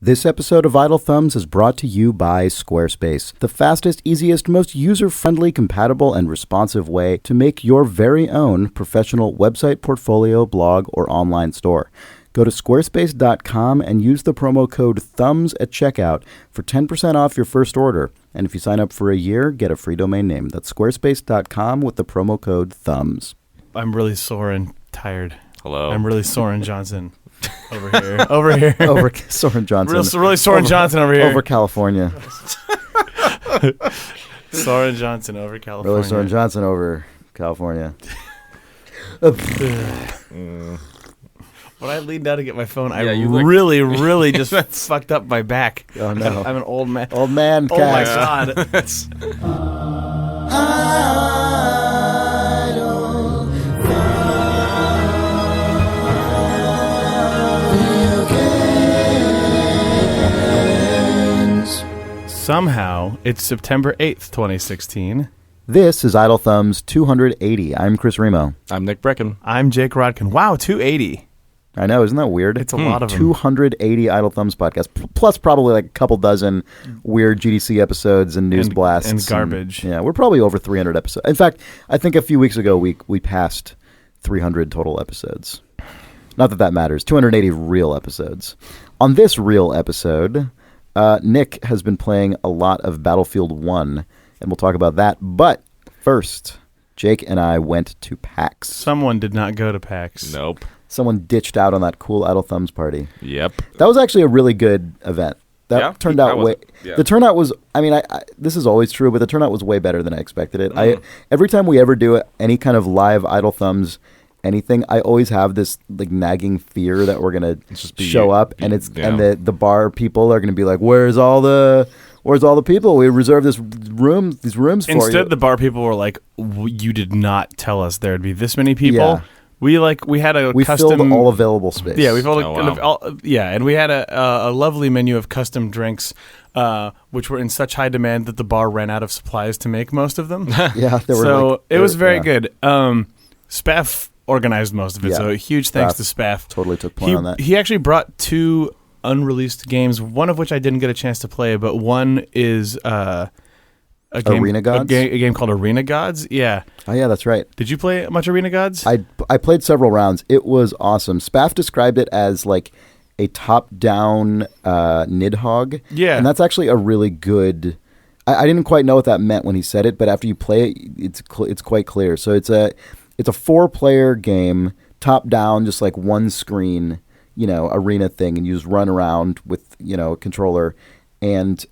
This episode of Idle Thumbs is brought to you by Squarespace, the fastest, easiest, most user-friendly, compatible, and responsive way to make your very own professional website, portfolio, blog, or online store. Go to squarespace.com and use the promo code THUMBS at checkout for 10% off your first order. And if you sign up for a year, get a free domain name. That's squarespace.com with the promo code THUMBS. I'm really sore and tired. Hello. I'm really Soren Johnson over here. Over Soren Johnson. Really Soren Johnson over here. Over California. Soren Johnson over California. Really Soren Johnson over California. When I leaned down to get my phone, I you really just fucked up my back. Oh, no. I'm an old man. Old man cat. Oh, my God. Somehow, it's September 8th, 2016. This is Idle Thumbs 280. I'm Chris Remo. I'm Nick Brecken. I'm Jake Rodkin. Wow, 280. I know, isn't that weird? It's a lot of them. 280 Idle Thumbs podcasts, plus probably like a couple dozen weird GDC episodes and news blasts. And garbage. Yeah, we're probably over 300 episodes. In fact, I think a few weeks ago we passed 300 total episodes. Not that matters. 280 real episodes. On this real episode, Nick has been playing a lot of Battlefield 1, and we'll talk about that. But first, Jake and I went to PAX. Someone did not go to PAX. Nope. Someone ditched out on that cool Idle Thumbs party. Yep. That was actually a really good event. That turned out way. Yeah. The turnout was. I mean, I this is always true, but the turnout was way better than I expected it. Every time we ever do any kind of live Idle Thumbs anything, I always have this like nagging fear that we're gonna show up and and the bar people are gonna be like, where's all the people? We reserved these rooms for you. Instead, the bar people were like, you did not tell us there'd be this many people. Yeah. We had a custom filled all available space. Yeah, we filled wow. and we had a lovely menu of custom drinks, which were in such high demand that the bar ran out of supplies to make most of them. Yeah, it was very good. Spaff organized most of it, so a huge thanks to Spaff. Totally took point on that. He actually brought two unreleased games, one of which I didn't get a chance to play, but one is a game, Arena Gods? a game called Arena Gods. Yeah. Oh yeah, that's right. Did you play much Arena Gods? I played several rounds. It was awesome. Spaff described it as like a top-down Nidhogg. Yeah. And that's actually a really good... I didn't quite know what that meant when he said it, but after you play it, it's quite clear. So it's a 4-player game, top-down, just like one screen, arena thing, and you just run around with, a controller, and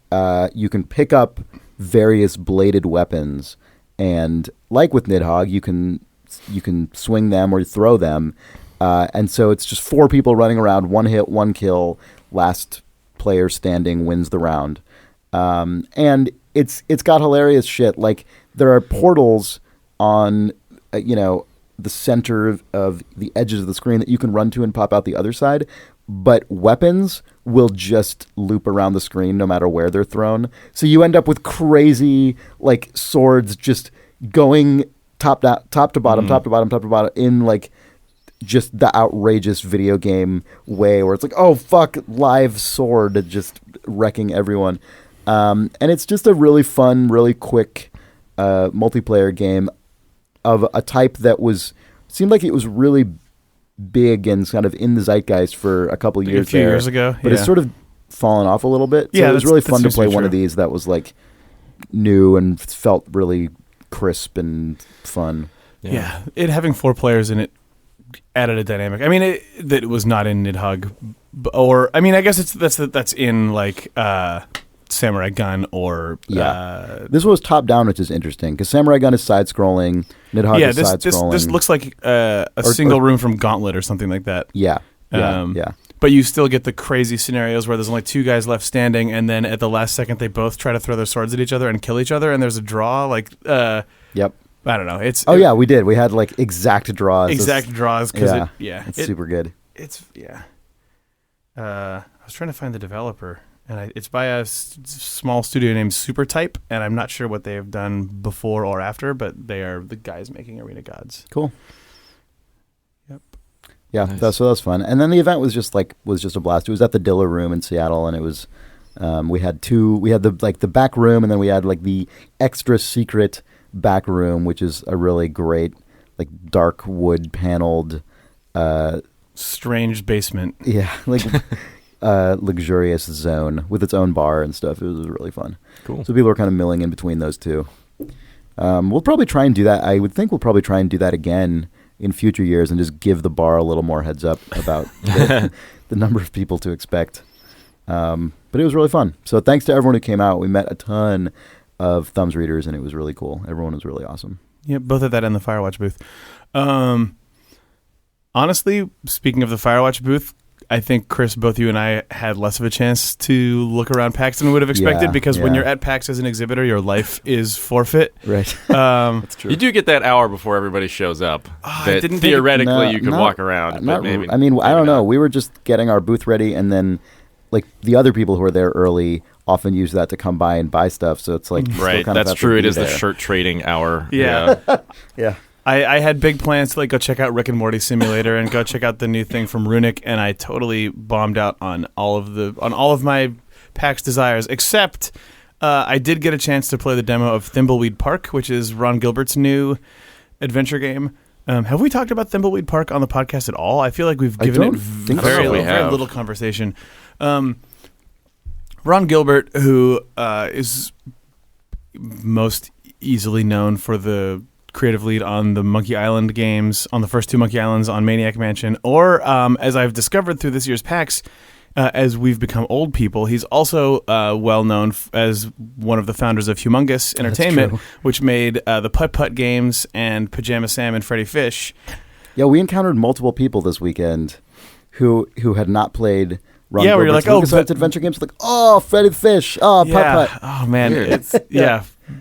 you can pick up various bladed weapons, and like with Nidhogg, you can swing them or throw them, and so it's just 4 people running around, 1 hit, 1 kill, last player standing wins the round, and it's got hilarious shit. Like there are portals on the center of the edges of the screen that you can run to and pop out the other side, but weapons will just loop around the screen no matter where they're thrown. So you end up with crazy like swords just going top to bottom in like just the outrageous video game way where it's like, oh fuck, live sword just wrecking everyone. And it's just a really fun, really quick multiplayer game of a type that seemed like it was really big and kind of in the zeitgeist for a couple years. A few years ago, but it's sort of fallen off a little bit. So yeah, it was really fun to play one true. of these that was like new and felt really crisp and fun. Yeah, it having 4 players in it added a dynamic. I mean, that it was not in Nidhogg, or I mean, I guess that's in like Samurai Gun or this was top down, which is interesting because Samurai Gun is side scrolling, Nidhogg is side scrolling. This looks like a single room from Gauntlet or something like that. Yeah. But you still get the crazy scenarios where there's only 2 guys left standing, and then at the last second they both try to throw their swords at each other and kill each other, and there's a draw. Like, yep. I don't know. We did. We had like exact draws. Because it's super good. I was trying to find the developer. And it's by a small studio named Supertype, and I'm not sure what they have done before or after, but they are the guys making Arena Gods. Cool. Yep. Yeah, Nice. so that was fun. And then the event was just a blast. It was at the Dilla Room in Seattle, and it was we had the back room, and then we had like the extra secret back room, which is a really great like dark wood paneled strange basement. Yeah, like luxurious zone with its own bar and stuff. It was really fun. Cool. So people were kind of milling in between those two. We'll probably try and do that. I would think we'll probably try and do that again in future years and just give the bar a little more heads up about the number of people to expect. But it was really fun. So thanks to everyone who came out. We met a ton of Thumbs readers, and it was really cool. Everyone was really awesome. Yeah, both at that and the Firewatch booth. Honestly, speaking of the Firewatch booth, I think, Chris, both you and I had less of a chance to look around PAX than we would have expected because when you're at PAX as an exhibitor, your life is forfeit. Right. That's true. You do get that hour before everybody shows up. I didn't theoretically you could walk around. But maybe, I mean, I don't know. We were just getting our booth ready, and then like the other people who were there early often use that to come by and buy stuff. So it's like right. That's true. It is the shirt trading hour. Yeah. Yeah. I had big plans to like go check out Rick and Morty Simulator and go check out the new thing from Runic, and I totally bombed out on all of my PAX desires, except I did get a chance to play the demo of Thimbleweed Park, which is Ron Gilbert's new adventure game. Have we talked about Thimbleweed Park on the podcast at all? I feel like we've given it very little conversation. Ron Gilbert, who is most easily known for the creative lead on the Monkey Island games, on the first two Monkey Islands, on Maniac Mansion, or as I've discovered through this year's PAX, as we've become old people, he's also well known as one of the founders of Humongous Entertainment, which made the Putt Putt games and Pajama Sam and Freddy Fish. Yeah, we encountered multiple people this weekend who had not played Ron Gilbert's LucasArts adventure games. Like, Freddy Fish, Putt Putt. Oh man, it's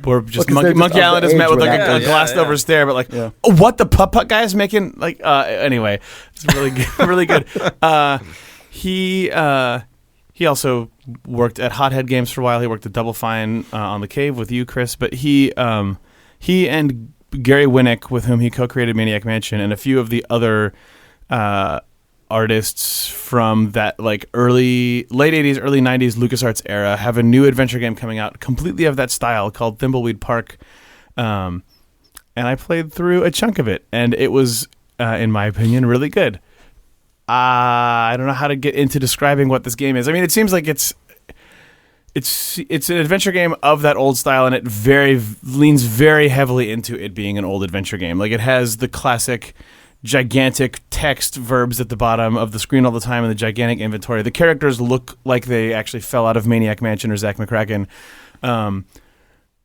We're just Monkey Island is met with like a glassed over stare, but like, what the Putt Putt guy is making? Like, anyway, it's really good, really good. He also worked at Hothead Games for a while. He worked at Double Fine on the Cave with you, Chris. But he and Gary Winnick, with whom he co-created Maniac Mansion, and a few of the other artists from that like late 80s, early 90s LucasArts era, have a new adventure game coming out completely of that style called Thimbleweed Park. And I played through a chunk of it, and it was, in my opinion, really good. I don't know how to get into describing what this game is. I mean, it seems like it's an adventure game of that old style, and it leans very heavily into it being an old adventure game. Like, it has the classic gigantic text verbs at the bottom of the screen all the time and the gigantic inventory. The characters look like they actually fell out of Maniac Mansion or Zack McCracken.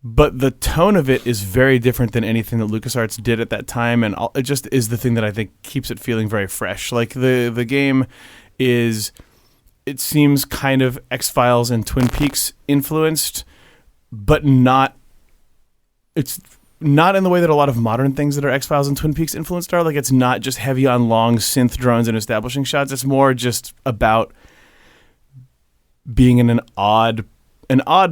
But the tone of it is very different than anything that LucasArts did at that time, and it just is the thing that I think keeps it feeling very fresh. Like, the game is, it seems kind of X-Files and Twin Peaks influenced, but not, it's not in the way that a lot of modern things that are X-Files and Twin Peaks influenced are. Like, it's not just heavy on long synth drones and establishing shots. It's more just about being in an odd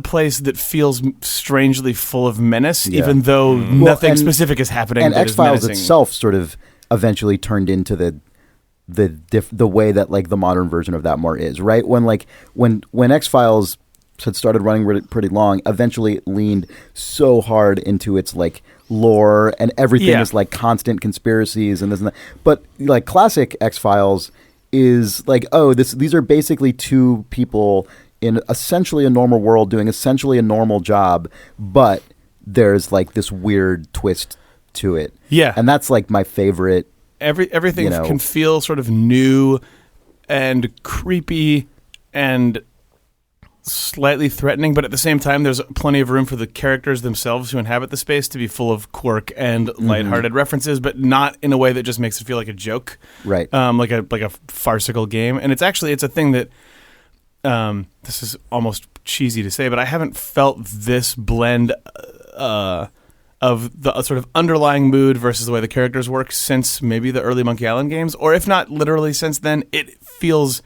place that feels strangely full of menace, even though nothing specific is happening. And X-Files itself sort of eventually turned into the way that like the modern version of that more is, right? When X-Files had started running pretty long, eventually it leaned so hard into its like lore, and everything is like constant conspiracies and this and that. But like classic X-Files is like, these are basically two people in essentially a normal world doing essentially a normal job, but there's like this weird twist to it. Yeah. And that's like my favorite. Everything can feel sort of new and creepy and slightly threatening, but at the same time there's plenty of room for the characters themselves who inhabit the space to be full of quirk and lighthearted references, but not in a way that just makes it feel like a joke. Right. Like a farcical game. And it's a thing that this is almost cheesy to say, but I haven't felt this blend of the sort of underlying mood versus the way the characters work since maybe the early Monkey Island games, or if not literally since then. It feels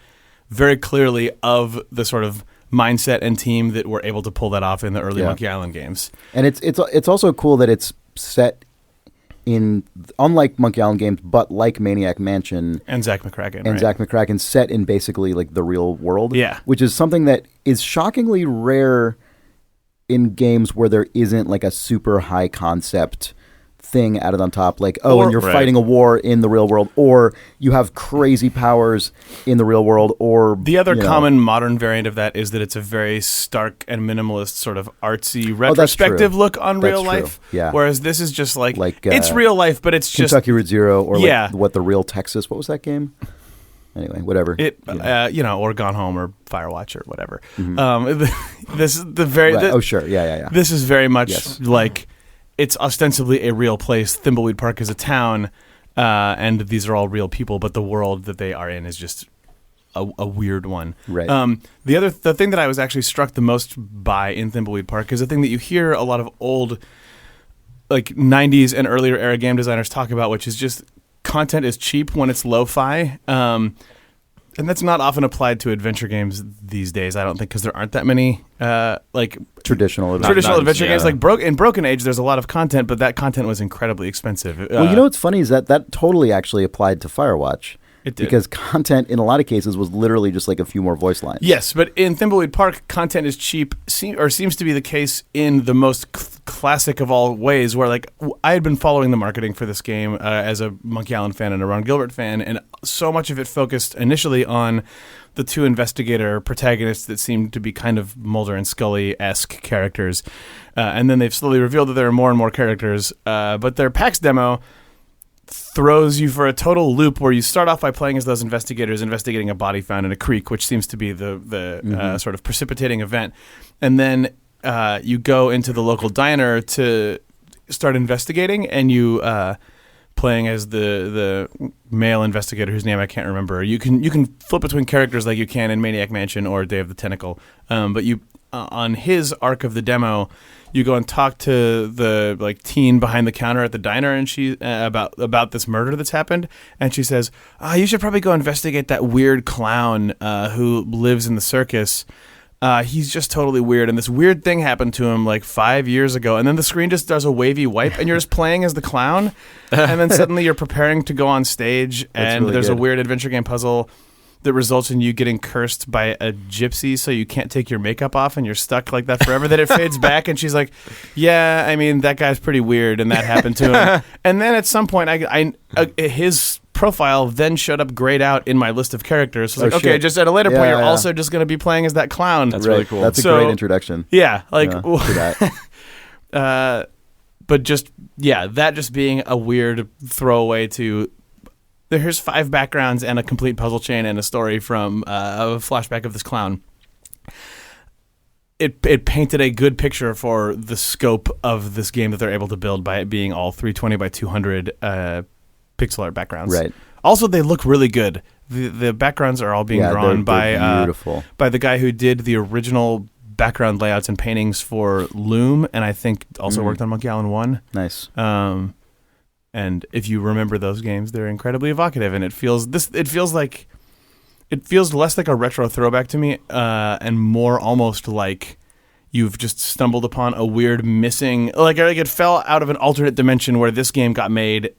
very clearly of the sort of mindset and team that were able to pull that off in the early Monkey Island games. And it's also cool that it's set unlike Monkey Island games, but like Maniac Mansion and Zach McCracken, and Zach McCracken, set in basically like the real world. Yeah, which is something that is shockingly rare in games where there isn't like a super high concept thing added on top, like and you're fighting a war in the real world, or you have crazy powers in the real world, or the other common modern variant of that is that it's a very stark and minimalist sort of artsy retrospective look on real life. Yeah. Whereas this is just like it's real life, but it's just Kentucky Route Zero, or like what the real Texas. What was that game? Anyway, whatever. Or Gone Home or Firewatch or whatever. Mm-hmm. This is the very. Right. Sure. Yeah. This is very much like. It's ostensibly a real place. Thimbleweed Park is a town, and these are all real people, but the world that they are in is just a weird one. Right. The thing that I was actually struck the most by in Thimbleweed Park is a thing that you hear a lot of old, like 90s and earlier era game designers talk about, which is just content is cheap when it's lo-fi. And that's not often applied to adventure games these days, I don't think, because there aren't that many traditional adventure games. Like in Broken Age, there's a lot of content, but that content was incredibly expensive. Well, you know what's funny is that totally actually applied to Firewatch. It did. Because content, in a lot of cases, was literally just like a few more voice lines. Yes, but in Thimbleweed Park, content is cheap, seems to be the case in the most classic of all ways, where like I had been following the marketing for this game as a Monkey Island fan and a Ron Gilbert fan, and so much of it focused initially on the two investigator protagonists that seemed to be kind of Mulder and Scully-esque characters. And then they've slowly revealed that there are more and more characters, but their PAX demo throws you for a total loop where you start off by playing as those investigators investigating a body found in a creek, which seems to be the sort of precipitating event. And then you go into the local diner to start investigating, and you playing as the male investigator whose name I can't remember. You can flip between characters like you can in Maniac Mansion or Day of the Tentacle. But you on his arc of the demo, you go and talk to the like teen behind the counter at the diner, and she about this murder that's happened, and she says, "You should probably go investigate that weird clown who lives in the circus. He's just totally weird, and this weird thing happened to him like 5 years ago." And then the screen just does a wavy wipe, and you're just playing as the clown, and then suddenly you're preparing to go on stage, and really there's a weird adventure game puzzle that results in you getting cursed by a gypsy, so you can't take your makeup off, and you're stuck like that forever. Then it fades back, and she's like, "Yeah, I mean, that guy's pretty weird, and that happened to him." And then at some point, his profile then showed up grayed out in my list of characters. So I was like, okay, just at a later point, you're also just going to be playing as that clown. That's really cool. That's a great introduction. Yeah, like, that. But that just being a weird throwaway to. Here's 5 backgrounds and a complete puzzle chain and a story from a flashback of this clown. It painted a good picture for the scope of this game that they're able to build by it being all 320 by 200 pixel art backgrounds. Right. Also, they look really good. The backgrounds are all being drawn by the guy who did the original background layouts and paintings for Loom, and I think also worked on Monkey Island 1. Nice. And if you remember those games, they're incredibly evocative, and it feels less like a retro throwback to me, and more almost like you've just stumbled upon a weird missing, like it fell out of an alternate dimension where this game got made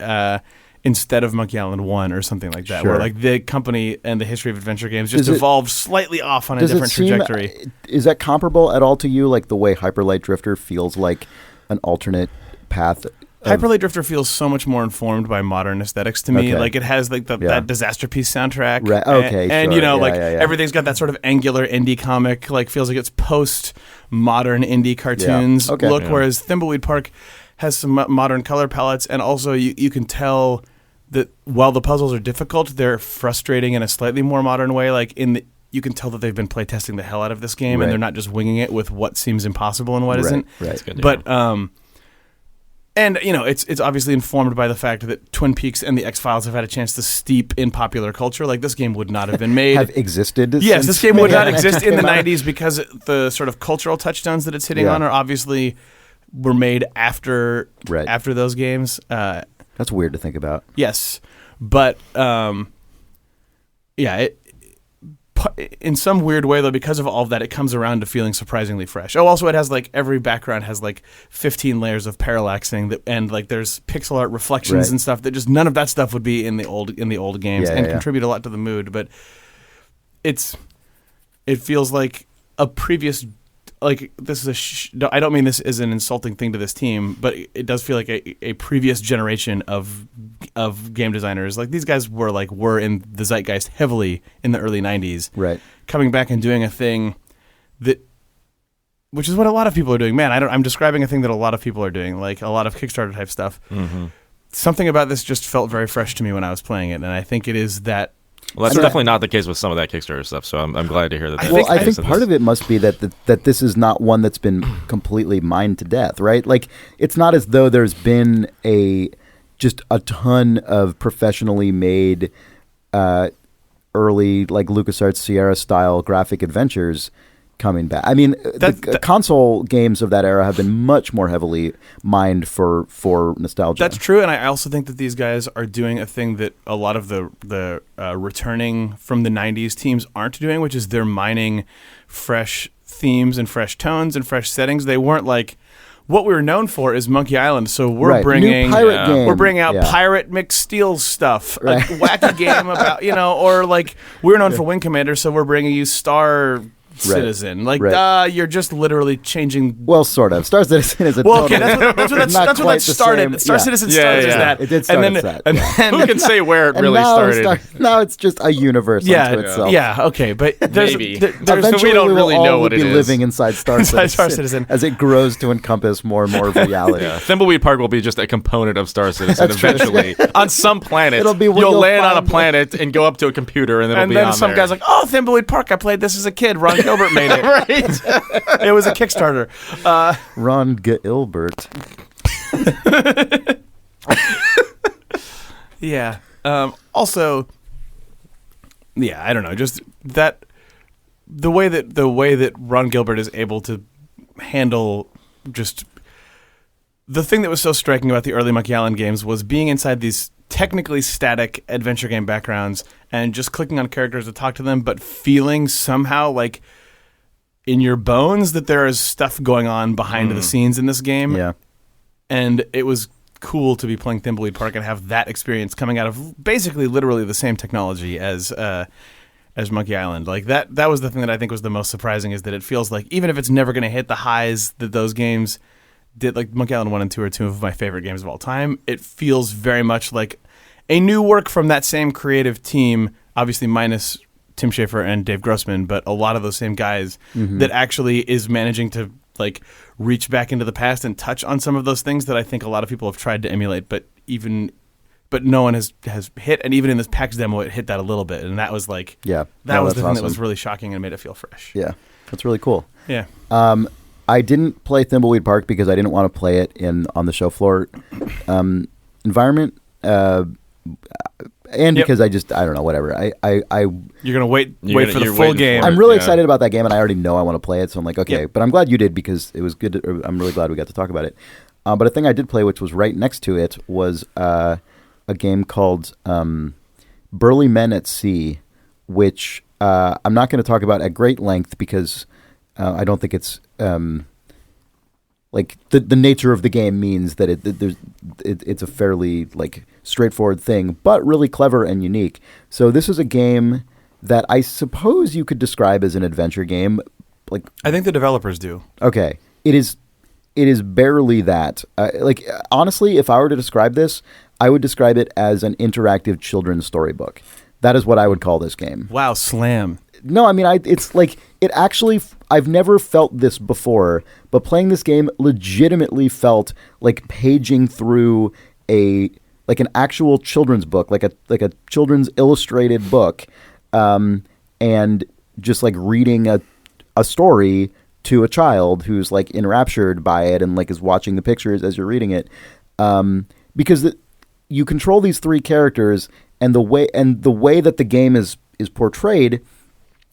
instead of Monkey Island 1 or something like that, where like the company and the history of adventure games just evolved slightly off on a different trajectory. Is that comparable at all to you, like the way Hyper Light Drifter feels like an alternate path? Hyper Light Drifter feels so much more informed by modern aesthetics to me. Okay. Like it has like that Disaster Piece soundtrack. Right. Okay. And everything's got that sort of angular indie comic, like feels like it's post-modern indie cartoons look, whereas Thimbleweed Park has some modern color palettes, and also you can tell that while the puzzles are difficult, they're frustrating in a slightly more modern way. Like you can tell that they've been playtesting the hell out of this game, and they're not just winging it with what seems impossible and what isn't. Right. That's good. But and it's obviously informed by the fact that Twin Peaks and the X-Files have had a chance to steep in popular culture. Like this game would not have been made. Have existed. Yes, this game would not exist in the 90s because the sort of cultural touchstones that it's hitting on are obviously were made after those games. That's weird to think about. Yes, but part in some weird way, though, because of all of that, it comes around to feeling surprisingly fresh. Oh, also, it has like every background has like 15 layers of parallaxing, and like there's pixel art reflections and stuff that just none of that stuff would be in the old games and contribute a lot to the mood. But it feels like a previous. Like this is I don't mean this is an insulting thing to this team, but it does feel like a previous generation of game designers. Like these guys were in the zeitgeist heavily in the early 90s. Right. Coming back and doing a thing which is what a lot of people are doing. Man, I'm describing a thing that a lot of people are doing, like a lot of Kickstarter type stuff. Mm-hmm. Something about this just felt very fresh to me when I was playing it, and I think it is that. Well, that's definitely not the case with some of that Kickstarter stuff, so I'm glad to hear that. I think part of it must be that this is not one that's been completely mined to death, right? Like, it's not as though there's been just a ton of professionally made early, like, LucasArts Sierra-style graphic adventures coming back. I mean, the console games of that era have been much more heavily mined for nostalgia. That's true, and I also think that these guys are doing a thing that a lot of the returning from the 90s teams aren't doing, which is they're mining fresh themes and fresh tones and fresh settings. They weren't like... What we were known for is Monkey Island, so we're bringing we're bringing out Pirate McSteel stuff, a wacky game about, or like we were known for Wing Commander, so we're bringing you Star Citizen. Like, you're just literally changing... Well, sort of. Star Citizen is a okay, that's what that started. Star Citizen started as that. It did start as that. And then, who can say where it really started? Now it's just a universe unto itself. Yeah, okay, but maybe. Eventually we don't really know what it is. We will all be living inside Star Citizen as it grows to encompass more and more of reality. Thimbleweed Park will be just a component of Star Citizen eventually. On some planet, you'll land on a planet and go up to a computer, and it'll be on there. And then some guy's like, oh, Thimbleweed Park, I played this as a kid. Ron Gilbert made it. Right. It was a Kickstarter. Ron Gilbert. Yeah. Also, I don't know. Just that the way that Ron Gilbert is able to handle just the thing that was so striking about the early Monkey Island games was being inside these technically static adventure game backgrounds and just clicking on characters to talk to them, but feeling somehow like in your bones that there is stuff going on behind the scenes in this game. Yeah. And it was cool to be playing Thimbleweed Park and have that experience coming out of basically literally the same technology as Monkey Island. Like that was the thing that I think was the most surprising, is that it feels like even if it's never going to hit the highs that those games did, like Monkey Island 1 and 2 are two of my favorite games of all time, it feels very much like a new work from that same creative team, obviously minus Tim Schafer and Dave Grossman, but a lot of those same guys that actually is managing to like reach back into the past and touch on some of those things that I think a lot of people have tried to emulate, but no one has hit. And even in this PAX demo, it hit that a little bit, and that was like that was the thing that was really shocking and made it feel fresh. Yeah, that's really cool. Yeah. I didn't play Thimbleweed Park because I didn't want to play it on the show floor environment. And because I don't know, whatever. You're gonna wait for the full game. I'm really excited about that game, and I already know I want to play it. So I'm like, okay. But I'm glad you did, because it was good. I'm really glad we got to talk about it. But a thing I did play, which was right next to it, was a game called Burly Men at Sea, which I'm not going to talk about at great length because I don't think it's like the nature of the game means that it's a fairly like straightforward thing, but really clever and unique. So this is a game that I suppose you could describe as an adventure game. Like, I think the developers do. Okay, it is barely that. Like, honestly, if I were to describe this, I would describe it as an interactive children's storybook. That is what I would call this game. Wow, slam. No, I mean, it's like, it actually, I've never felt this before, but playing this game legitimately felt like paging through like an actual children's book, like a children's illustrated book, and just like reading a story to a child who's like enraptured by it and like is watching the pictures as you're reading it, because you control these three characters, and the way that the game is portrayed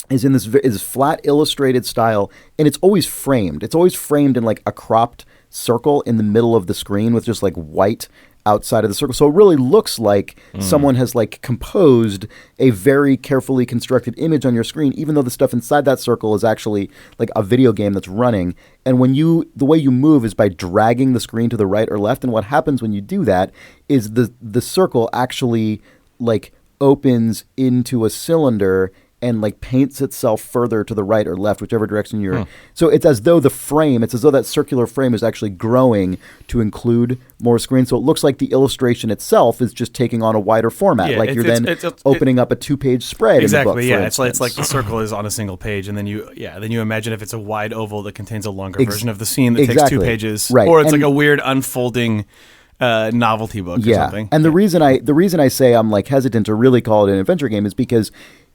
is in this flat illustrated style, and it's always framed. It's always framed in like a cropped circle in the middle of the screen with just like white outside of the circle. So it really looks like someone has like composed a very carefully constructed image on your screen, even though the stuff inside that circle is actually like a video game that's running. And the way you move is by dragging the screen to the right or left. And what happens when you do that is the circle actually like opens into a cylinder and like paints itself further to the right or left, whichever direction you're. So it's as though that circular frame is actually growing to include more screen. So it looks like the illustration itself is just taking on a wider format. Like you're then opening up a 2-page spread. Exactly. In the book, it's like the circle is on a single page, and then you imagine if it's a wide oval that contains a longer version of the scene that takes 2 pages, right? Or it's like a weird unfolding novelty book or something. And the reason I say I'm like hesitant to really call it an adventure game is because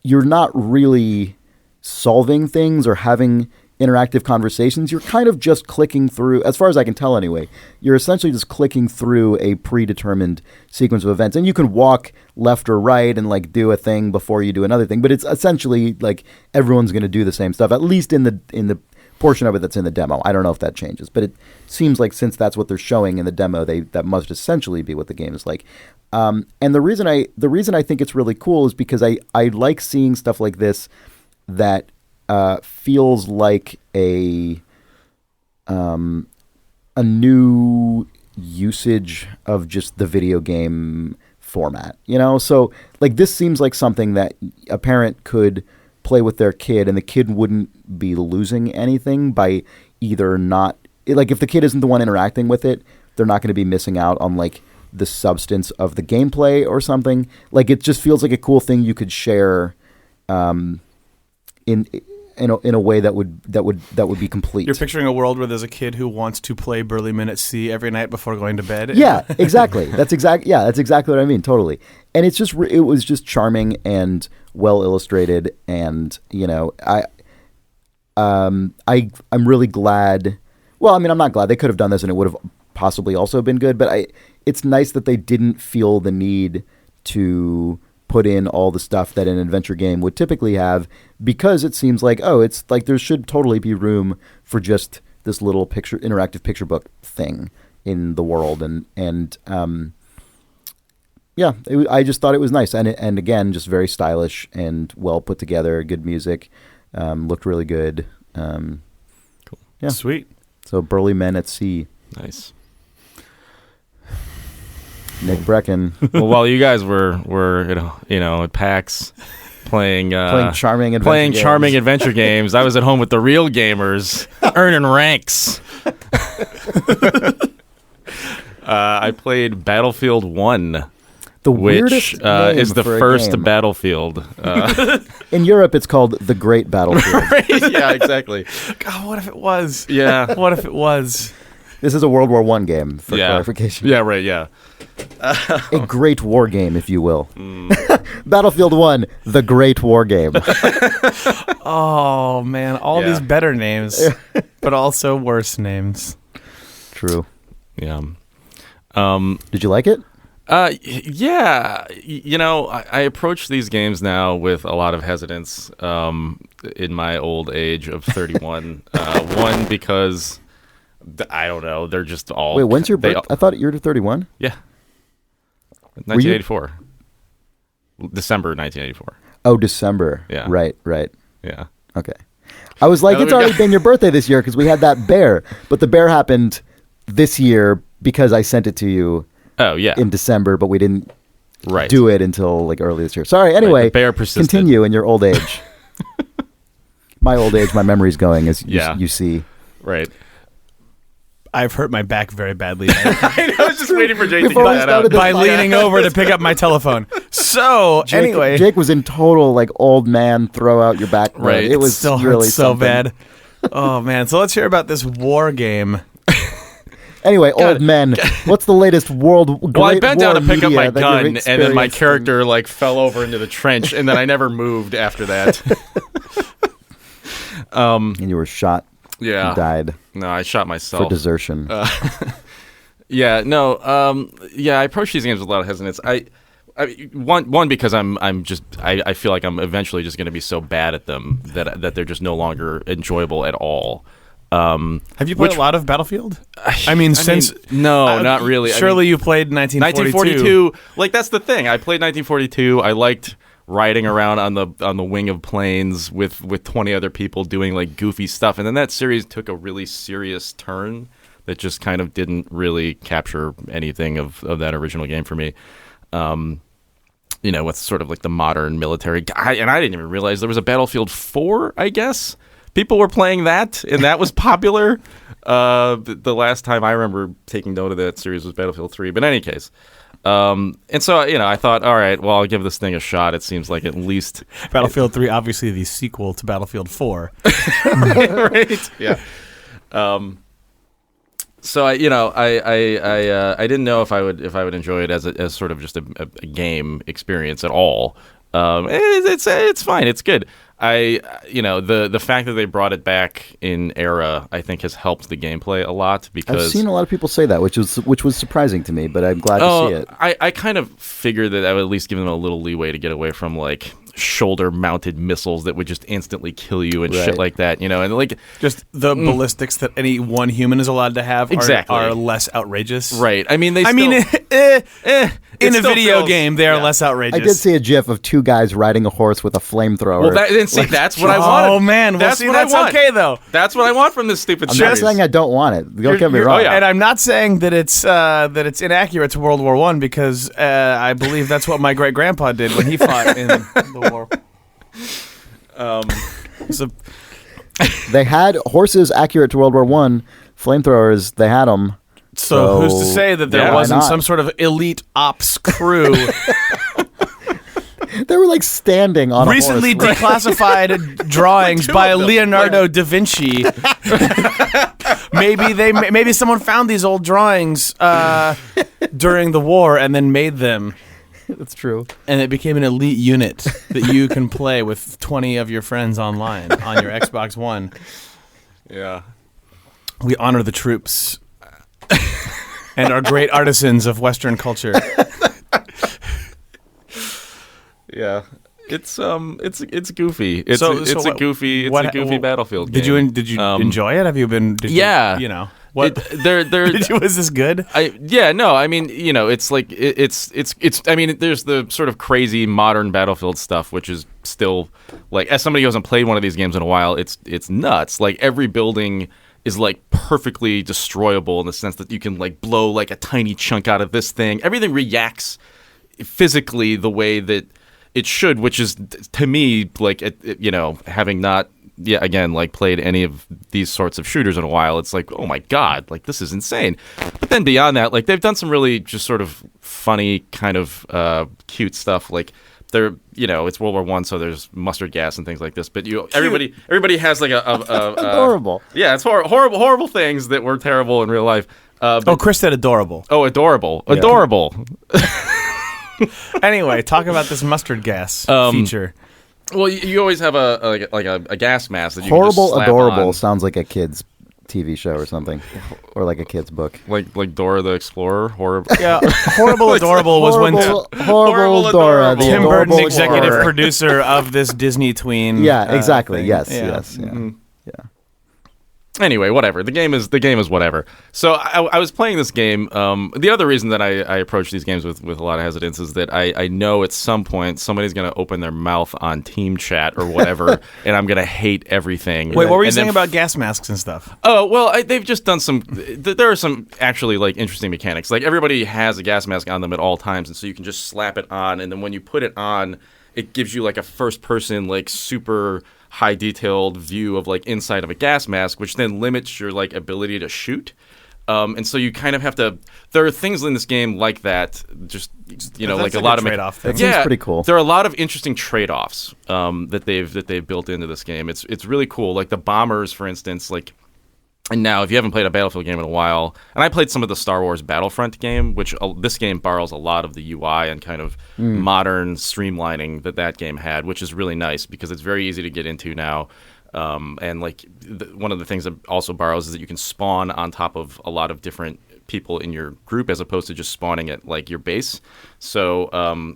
you're not really solving things or having interactive conversations. You're kind of just clicking through, as far as I can tell anyway, you're essentially just clicking through a predetermined sequence of events. And you can walk left or right and like do a thing before you do another thing. But it's essentially like everyone's going to do the same stuff, at least in the portion of it that's in the demo. I don't know if that changes, but it seems like since that's what they're showing in the demo, that must essentially be what the game is like. And the reason I think it's really cool is because I like seeing stuff like this that feels like a new usage of just the video game format, you know? So like this seems like something that a parent could play with their kid and the kid wouldn't be losing anything by either not, like if the kid isn't the one interacting with it, they're not going to be missing out on like the substance of the gameplay or something. Like it just feels like a cool thing you could share in a way that would be complete. You're picturing a world where there's a kid who wants to play Burly Men at sea every night before going to bed. Yeah, exactly. That's exactly what I mean. Totally. And it was just charming and well illustrated. And you know, I'm really glad. Well, I mean, I'm not glad they could have done this and it would have possibly also been good. But it's nice that they didn't feel the need to put in all the stuff that an adventure game would typically have, because it seems like, it's like there should totally be room for just this little interactive picture book thing in the world. I just thought it was nice. And again, just very stylish and well put together, good music, looked really good. Cool. Yeah. Sweet. So Burly Men at Sea. Nice. Nick Brecken. Well, while you guys were at PAX playing charming adventure games, I was at home with the real gamers earning ranks. I played Battlefield 1, which is the first Battlefield. In Europe, it's called the Great Battlefield. Right? Yeah, exactly. God, what if it was? Yeah. What if it was? This is a World War I game, for clarification. Yeah, right, yeah. A great war game, if you will. Battlefield 1, the Great War Game. Oh, man. All these better names, but also worse names. True. Yeah. Did you like it? Yeah. You know, I approach these games now with a lot of hesitance in my old age of 31. One, because... I don't know. They're just all... Wait, when's your birthday? I thought you were 31? Yeah. 1984. December 1984. Oh, December. Yeah. Right. Yeah. Okay. I was like, it's already been your birthday this year because we had that bear. But the bear happened this year because I sent it to you in December, but we didn't do it until like early this year. Sorry. Anyway, the bear persisted. Continue in your old age. My old age, my memory's going, as you see. Right. I've hurt my back very badly. I was just waiting for Jake to get that out. By leaning over to pick up my telephone. So, anyway. Jake was in total, like, old man, throw out your back. Right. It was still really so bad. Oh, man. So let's hear about this war game. Anyway, old men. What's the latest world? Well, I bent down to pick up my gun, and then my character, like, fell over into the trench, and then I never moved after that. And you were shot. Yeah. You died. No, I shot myself. For desertion. I approach these games with a lot of hesitance. One because I feel like I'm eventually just going to be so bad at them that they're just no longer enjoyable at all. Have you played a lot of Battlefield? I mean, no, not really. Surely you played 1942. 1942. Like, that's the thing. I played 1942. I liked riding around on the wing of planes with 20 other people doing like goofy stuff, and then that series took a really serious turn that just kind of didn't really capture anything of that original game for me. With sort of like the modern military guy, and I didn't even realize there was a Battlefield 4, I guess. People were playing that, and that was popular. The last time I remember taking note of that series was Battlefield 3, but in any case. And so, I thought, all right, well, I'll give this thing a shot. It seems like at least... Battlefield 3, obviously the sequel to Battlefield 4. Right? Yeah. So I didn't know if I would enjoy it as sort of just a game experience at all. It's fine. It's good. The fact that they brought it back in era, I think, has helped the gameplay a lot because I've seen a lot of people say that, which was surprising to me, but I'm glad to see it. I kind of figured that I would at least give them a little leeway to get away from like shoulder-mounted missiles that would just instantly kill you and shit like that, and like just the ballistics that any one human is allowed to have are less outrageous. Right. I mean, in a video game, they are less outrageous. I did see a GIF of two guys riding a horse with a flamethrower. Well, that's what I wanted. Oh man, that's okay though. That's what I want from this stupid series. I'm not saying I don't want it. Don't get me wrong. And I'm not saying that it's inaccurate to World War I because I believe that's what my great grandpa did when he fought in the war. They had horses accurate to World War I. Flamethrowers, they had them. So who's to say that there wasn't some sort of elite ops crew? They were like standing on recently a horse. Declassified drawings by Leonardo da Vinci. Maybe someone found these old drawings during the war and then made them. That's true. And it became an elite unit that you can play with 20 of your friends online on your Xbox One. Yeah. We honor the troops and are great artisans of Western culture. Yeah. It's goofy. It's a goofy Battlefield game. Did you enjoy it? Have you been? What? Was this good? No. I mean, it's like it's. I mean, there's the sort of crazy modern Battlefield stuff, which is still like, as somebody who hasn't played one of these games in a while, it's nuts. Like every building is like perfectly destroyable in the sense that you can like blow like a tiny chunk out of this thing. Everything reacts physically the way that it should, which is, to me, like, having not, again, like, played any of these sorts of shooters in a while, it's like, oh my God, like, this is insane. But then beyond that, like, they've done some really just sort of funny kind of cute stuff. Like, it's World War I, so there's mustard gas and things like this. But everybody has like a adorable. Yeah, it's horrible things that were terrible in real life. Chris said adorable. Oh, adorable. Yeah. Adorable. Anyway, talk about this mustard gas feature. Well, you always have a gas mask that you Horrible can just slap Adorable on. sounds like a kid's TV show or something, or like a kid's book. Like Dora the Explorer. Horrible. Yeah, Horrible Adorable was when Horrible Dora, Tim Burton, executive producer of this Disney tween. Yeah, exactly. Thing. Yes. Yeah. Yes. Yeah. Mm-hmm. Yeah. Anyway, whatever. The game is whatever. So I was playing this game. The other reason that I approach these games with a lot of hesitance is that I know at some point somebody's going to open their mouth on team chat or whatever, and I'm going to hate everything. Wait, what were you saying about gas masks and stuff? Oh, well, they've just done some... There are some actually like interesting mechanics. Like everybody has a gas mask on them at all times, and so you can just slap it on, and then when you put it on, it gives you like a first-person, like super... high detailed view of like inside of a gas mask, which then limits your like ability to shoot. And so you kind of have to. There are things in this game like that. Just like a lot of trade-off. That seems pretty cool. There are a lot of interesting trade-offs that they've built into this game. It's really cool. Like the bombers, for instance, like. And now, if you haven't played a Battlefield game in a while, and I played some of the Star Wars Battlefront game, which this game borrows a lot of the UI and kind of modern streamlining that game had, which is really nice because it's very easy to get into now. And like one of the things that also borrows is that you can spawn on top of a lot of different people in your group as opposed to just spawning at like your base. So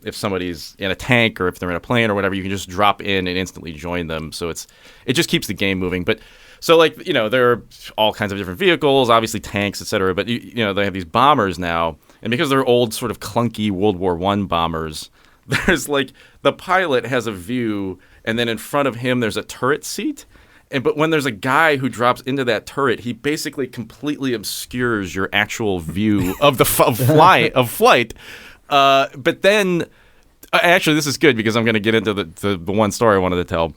if somebody's in a tank or if they're in a plane or whatever, you can just drop in and instantly join them. So it just keeps the game moving. But So like, there are all kinds of different vehicles, obviously tanks, etc. But they have these bombers now, and because they're old, sort of clunky World War I bombers, there's like the pilot has a view, and then in front of him there's a turret seat. But when there's a guy who drops into that turret, he basically completely obscures your actual view of the flight. But then, actually, this is good because I'm going to get into the one story I wanted to tell.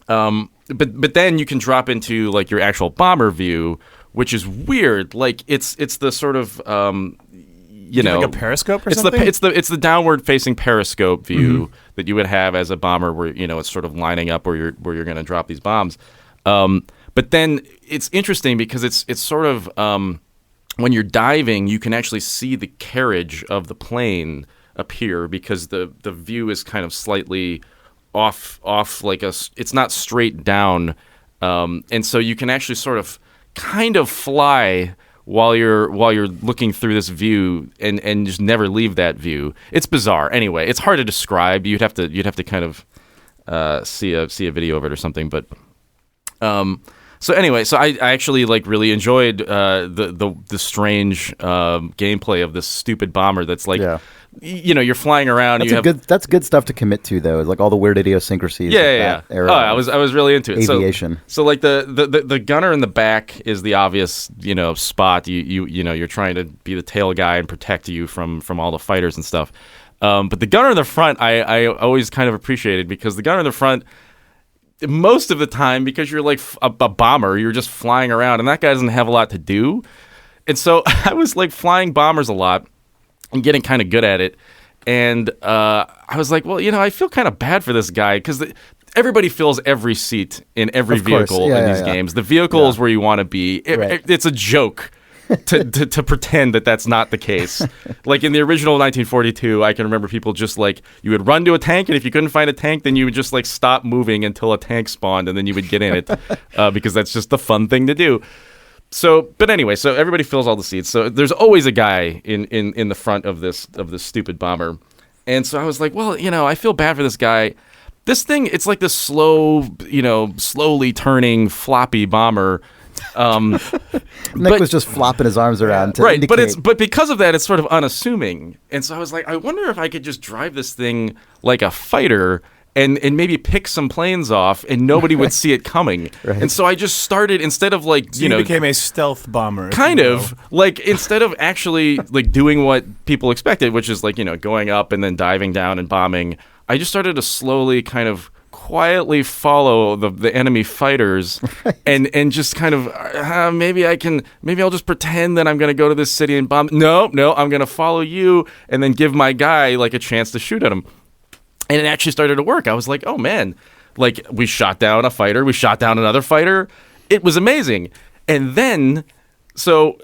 But then you can drop into like your actual bomber view, which is weird. Like it's the sort of like a periscope or something. It's the downward facing periscope view that you would have as a bomber, where it's sort of lining up where you're going to drop these bombs. But then it's interesting because it's sort of when you're diving, you can actually see the carriage of the plane appear because the view is kind of slightly off like it's not straight down, and so you can actually sort of kind of fly while you're looking through this view and just never leave that view. It's bizarre. Anyway, it's hard to describe. You'd have to kind of see a video of it or something, but. So anyway, I actually like really enjoyed the strange gameplay of this stupid bomber that's like, you're flying around. That's good stuff to commit to though, like all the weird idiosyncrasies. Yeah. Era I was really into it. Aviation. So like the gunner in the back is the obvious spot. You're trying to be the tail guy and protect you from all the fighters and stuff. But the gunner in the front, I always kind of appreciated because the gunner in the front. Most of the time, because you're like a bomber, you're just flying around, and that guy doesn't have a lot to do. And so I was like flying bombers a lot and getting kind of good at it. And I was like, well, I feel kind of bad for this guy because everybody fills every seat in every vehicle in these games. The vehicle is where you want to be. It's a joke. to pretend that that's not the case. Like in the original 1942, I can remember people just like, you would run to a tank, and if you couldn't find a tank, then you would just like stop moving until a tank spawned, and then you would get in it because that's just the fun thing to do. But anyway, so everybody fills all the seats. So there's always a guy in the front of this stupid bomber. And so I was like, well, I feel bad for this guy. This thing, it's like this slowly turning floppy bomber. Nick was just flopping his arms around to indicate. But because of that, it's sort of unassuming. And so I was like, I wonder if I could just drive this thing like a fighter and maybe pick some planes off, and nobody would see it coming. Right. And so I just started, instead of like, you became a stealth bomber. Kind of. Like, instead of actually like doing what people expected, which is like, going up and then diving down and bombing, I just started to slowly kind of quietly follow the enemy fighters and just kind of maybe I'll just pretend that I'm going to go to this city and bomb. No, I'm going to follow you and then give my guy like a chance to shoot at him. And it actually started to work. I was like, oh man, like we shot down a fighter, we shot down another fighter. It was amazing. And then, so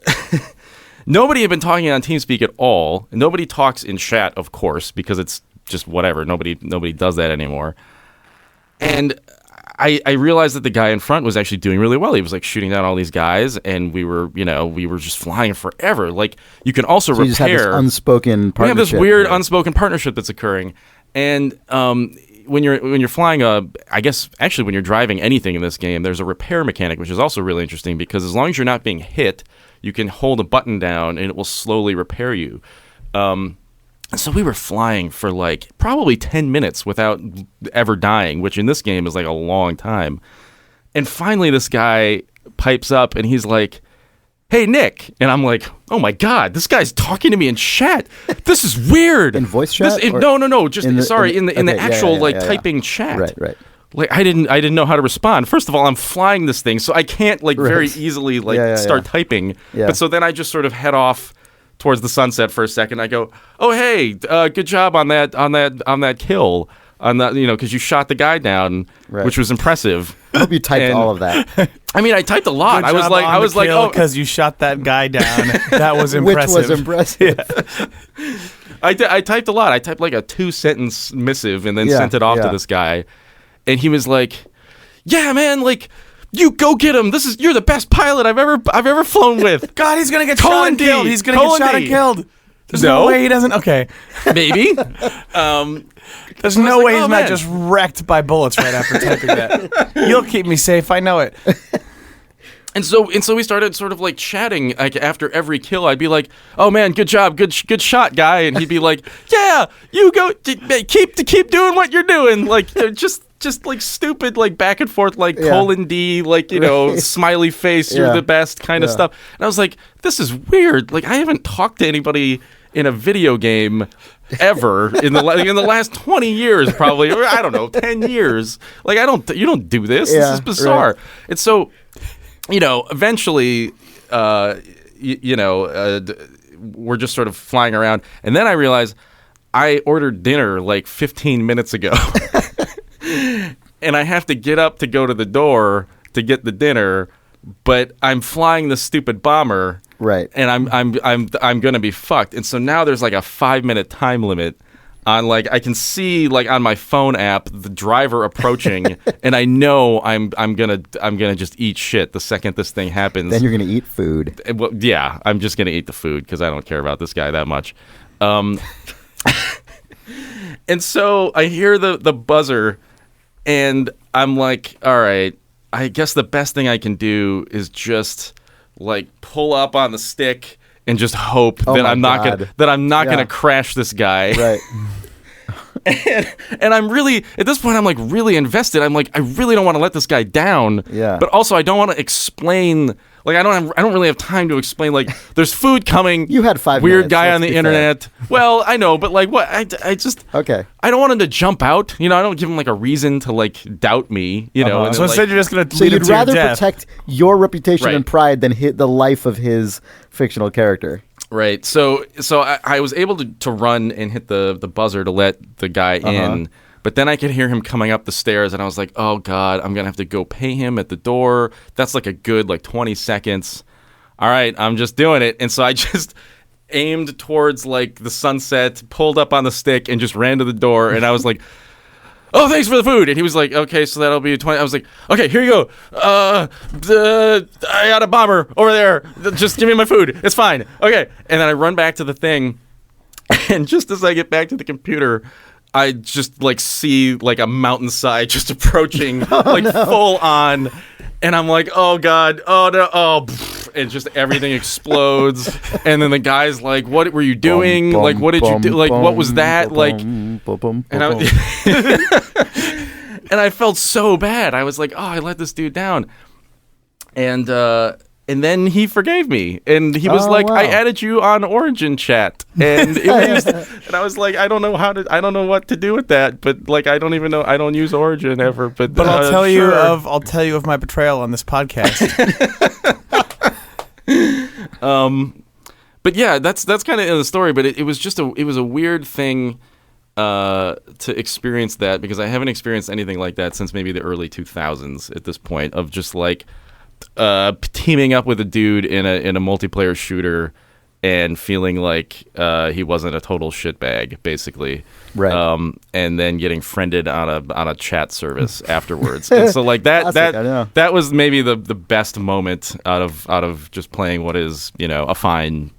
nobody had been talking on TeamSpeak at all. Nobody talks in chat, of course, because it's just whatever. Nobody does that anymore. And I realized that the guy in front was actually doing really well. He was like shooting down all these guys, and we were just flying forever. Like you can also repair. You just have this unspoken partnership. We have this weird unspoken partnership that's occurring. And when you're flying I guess actually when you're driving anything in this game, there's a repair mechanic, which is also really interesting because as long as you're not being hit, you can hold a button down and it will slowly repair you. So we were flying for like probably 10 minutes without ever dying, which in this game is like a long time. And finally this guy pipes up and he's like, hey, Nick. And I'm like, oh my God, this guy's talking to me in chat. This is weird. In voice chat? No. Just in the actual typing chat. Right. Like I didn't know how to respond. First of all, I'm flying this thing, so I can't like very easily start typing. Yeah. But so then I just sort of head off towards the sunset for a second. I go, oh hey, good job on that kill, on that, because you shot the guy down, which was impressive. I hope you typed all of that. I mean, I typed a lot. I was like, oh, because you shot that guy down. That was impressive. Which was impressive. Yeah. I typed a lot. I typed like a 2-sentence missive and then sent it off to this guy, and he was like, yeah, man, like. You go get him. You're the best pilot I've ever flown with. God, he's gonna get shot and killed. He's gonna get shot and killed. There's no way he doesn't. Okay, maybe. There's no way he's not just wrecked by bullets right after typing that. You'll keep me safe. I know it. And so we started sort of like chatting. Like after every kill, I'd be like, "Oh man, good job, good shot, guy," and he'd be like, "Yeah, you go, keep doing what you're doing." Like just like stupid, like back and forth, like colon D, like smiley face, you're the best kind of stuff. And I was like, this is weird. Like I haven't talked to anybody in a video game ever in the last 20 years, probably, or I don't know, 10 years. Like you don't do this. This is bizarre. Right. And so. Eventually, we're just sort of flying around. And then I realized I ordered dinner like 15 minutes ago. And I have to get up to go to the door to get the dinner, but I'm flying the stupid bomber. Right. And I'm going to be fucked. And so now there's like a 5-minute time limit. On like I can see like on my phone app the driver approaching, and I know I'm gonna just eat shit the second this thing happens. Then you're gonna eat food. Well, yeah, I'm just gonna eat the food because I don't care about this guy that much. And so I hear the buzzer, and I'm like, all right, I guess the best thing I can do is just like pull up on the stick. And just hope that I'm not gonna crash this guy. Right. and I'm really at this point I'm like really invested. I'm like I really don't want to let this guy down. Yeah. But also I don't want to explain. Like I don't really have time to explain. Like there's food coming. You had 5 weird minutes, guy on the internet. Well, I know, but like what? I just okay. I don't want him to jump out. I don't give him like a reason to like doubt me. And so instead you're just gonna. So you'd rather protect your reputation right. and pride than hit the life of his fictional character. Right. So I was able to run and hit the buzzer to let the guy in. But then I could hear him coming up the stairs, and I was like, oh, God, I'm going to have to go pay him at the door. That's like a good, 20 seconds. All right, I'm just doing it. And so I just aimed towards, the sunset, pulled up on the stick, and just ran to the door. And I was like, oh, thanks for the food. And he was like, okay, so that'll be 20. I was like, okay, here you go. I got a bomber over there. Just give me my food. It's fine. Okay. And then I run back to the thing, and just as I get back to the computer, I just see a mountainside just approaching full on, and I'm like, oh God, oh no, and just everything explodes, and then the guy's like, what were you doing? What did you do? What was that? And I felt so bad. I was like, oh, I let this dude down, and then he forgave me, and he was like, wow. I added you on Origin chat, and and I was like, I don't know what to do with that, but I don't even know, I don't use Origin ever, but I'll tell you of my betrayal on this podcast. But yeah, that's kind of in the story, but it was just a weird thing to experience that, because I haven't experienced anything like that since maybe the early 2000s at this point, of just teaming up with a dude in a multiplayer shooter and feeling like he wasn't a total shitbag, basically, right? And then getting friended on a chat service afterwards. And so that was maybe the best moment out of just playing what is a fine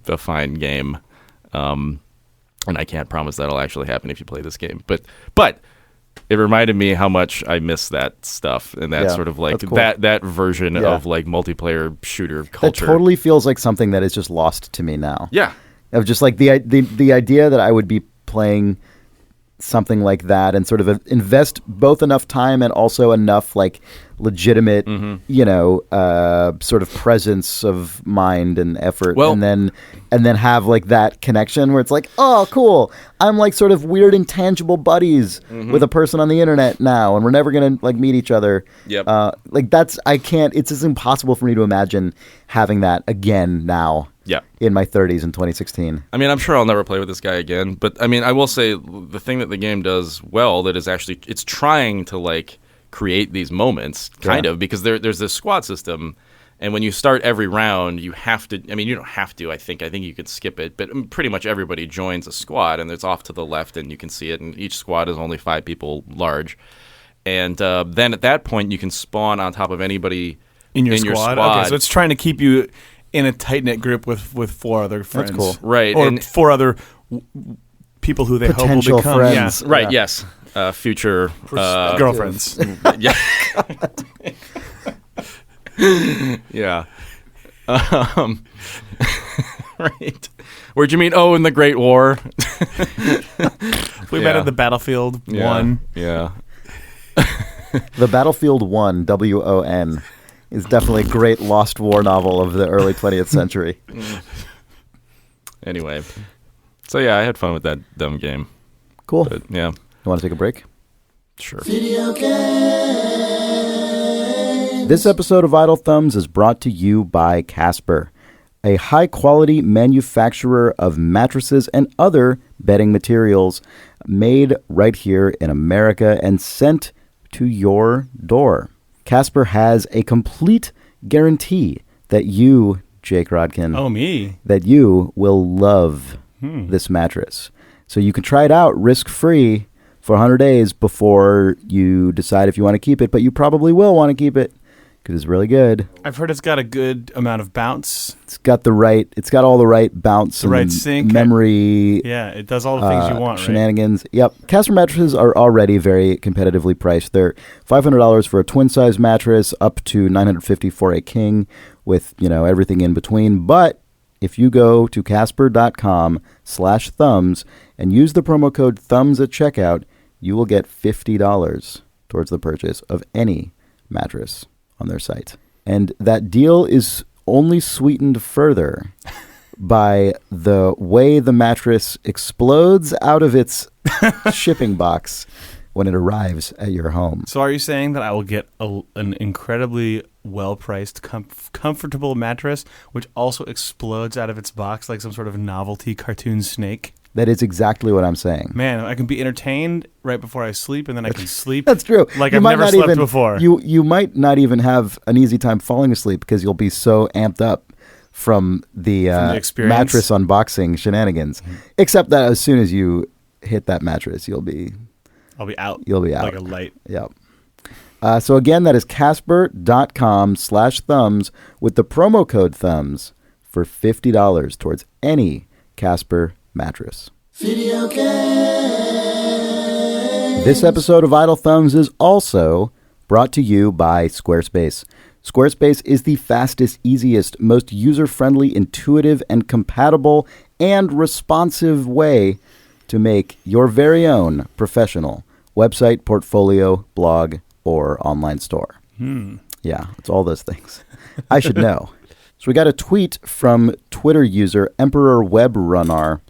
game. And I can't promise that'll actually happen if you play this game, but. It reminded me how much I miss that stuff, and that sort of cool. that version of multiplayer shooter culture. That totally feels like something that is just lost to me now. Yeah, of just the idea that I would be playing something like that and sort of invest both enough time and also enough legitimate, sort of presence of mind and effort, and then have that connection where it's oh, cool, I'm sort of weird intangible buddies with a person on the internet now, and we're never gonna meet each other. Yep. I can't. It's just impossible for me to imagine having that again now. Yeah. In my 30s in 2016. I mean, I'm sure I'll never play with this guy again, but I mean, I will say the thing that the game does well that is actually it's trying to create these moments kind of, because there's this squad system, and when you start every round you have to, I mean, you don't have to, I think you could skip it, but pretty much everybody joins a squad, and it's off to the left and you can see it, and each squad is only 5 people large, and then at that point you can spawn on top of anybody in your squad. Okay, so it's trying to keep you in a tight-knit group with 4 other friends. That's cool. Right. Or 4 other people who they hope will become friends. Yeah. Right, yes. Future girlfriends. Yeah. Yeah. Right. Where'd you meet? Oh, in the Great War. We met at the Battlefield 1. Yeah. The Battlefield 1, WON, is definitely a great Lost War novel of the early 20th century. Anyway. So, yeah, I had fun with that dumb game. Cool. But, yeah. You want to take a break? Sure. Video game. This episode of Idle Thumbs is brought to you by Casper, a high-quality manufacturer of mattresses and other bedding materials made right here in America and sent to your door. Casper has a complete guarantee that you, Jake Rodkin, that you will love this mattress. So you can try it out risk-free for 100 days before you decide if you want to keep it, but you probably will want to keep it because it's really good. I've heard it's got a good amount of bounce. It's got all the right bounce, the right sync, memory. Yeah, it does all the things you want, shenanigans. Right? Yep. Casper mattresses are already very competitively priced. They're $500 for a twin size mattress, up to $950 for a king, with everything in between. But if you go to casper.com/thumbs and use the promo code thumbs at checkout, you will get $50 towards the purchase of any mattress on their site. And that deal is only sweetened further by the way the mattress explodes out of its shipping box when it arrives at your home. So are you saying that I will get an incredibly well-priced, comfortable mattress, which also explodes out of its box like some sort of novelty cartoon snake? That is exactly what I'm saying. Man, I can be entertained right before I sleep, and then I can sleep. That's true. Like I've never slept before. You might not even have an easy time falling asleep because you'll be so amped up from the mattress unboxing shenanigans. Mm-hmm. Except that as soon as you hit that mattress, I'll be out. You'll be out. Like a light. Yep. So again, that is casper.com/thumbs with the promo code thumbs for $50 towards any Casper mattress. Video game. This episode of Idle Thumbs is also brought to you by Squarespace. Squarespace is the fastest, easiest, most user-friendly, intuitive, and compatible and responsive way to make your very own professional website, portfolio, blog, or online store. Yeah, it's all those things. I should know. So we got a tweet from Twitter user Emperor Web Runner,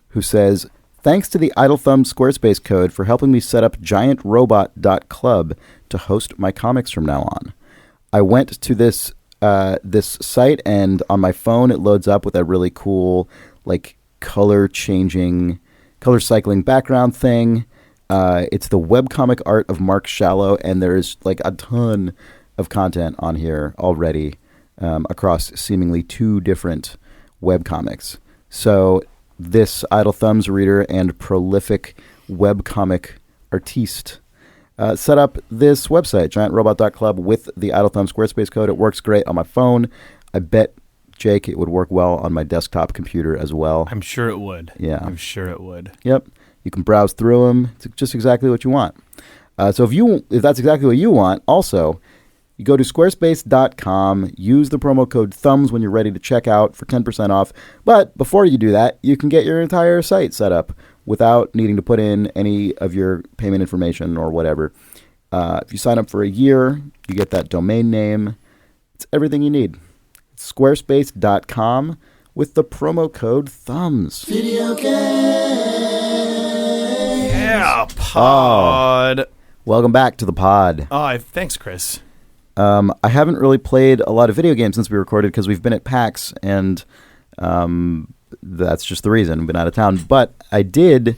who says, "Thanks to the Idle Thumbs Squarespace code for helping me set up giantrobot.club to host my comics from now on. I went to this site, and on my phone it loads up with a really cool color cycling background thing. It's the webcomic art of Mark Shallow, and there's a ton of content on here already across seemingly 2 different webcomics. So this Idle Thumbs reader and prolific webcomic artiste set up this website, giantrobot.club, with the Idle Thumbs Squarespace code. It works great on my phone. I bet, Jake, it would work well on my desktop computer as well. I'm sure it would. Yeah. I'm sure it would. Yep. You can browse through them. It's just exactly what you want. So if that's exactly what you want, also, you go to squarespace.com, use the promo code thumbs when you're ready to check out for 10% off. But before you do that, you can get your entire site set up without needing to put in any of your payment information or whatever. If you sign up for a year, you get that domain name. It's everything you need. It's squarespace.com with the promo code thumbs. Video game. Yeah, pod. Welcome back to the pod. Oh, thanks, Chris. I haven't really played a lot of video games since we recorded because we've been at PAX, and that's just the reason. We've been out of town. But I did,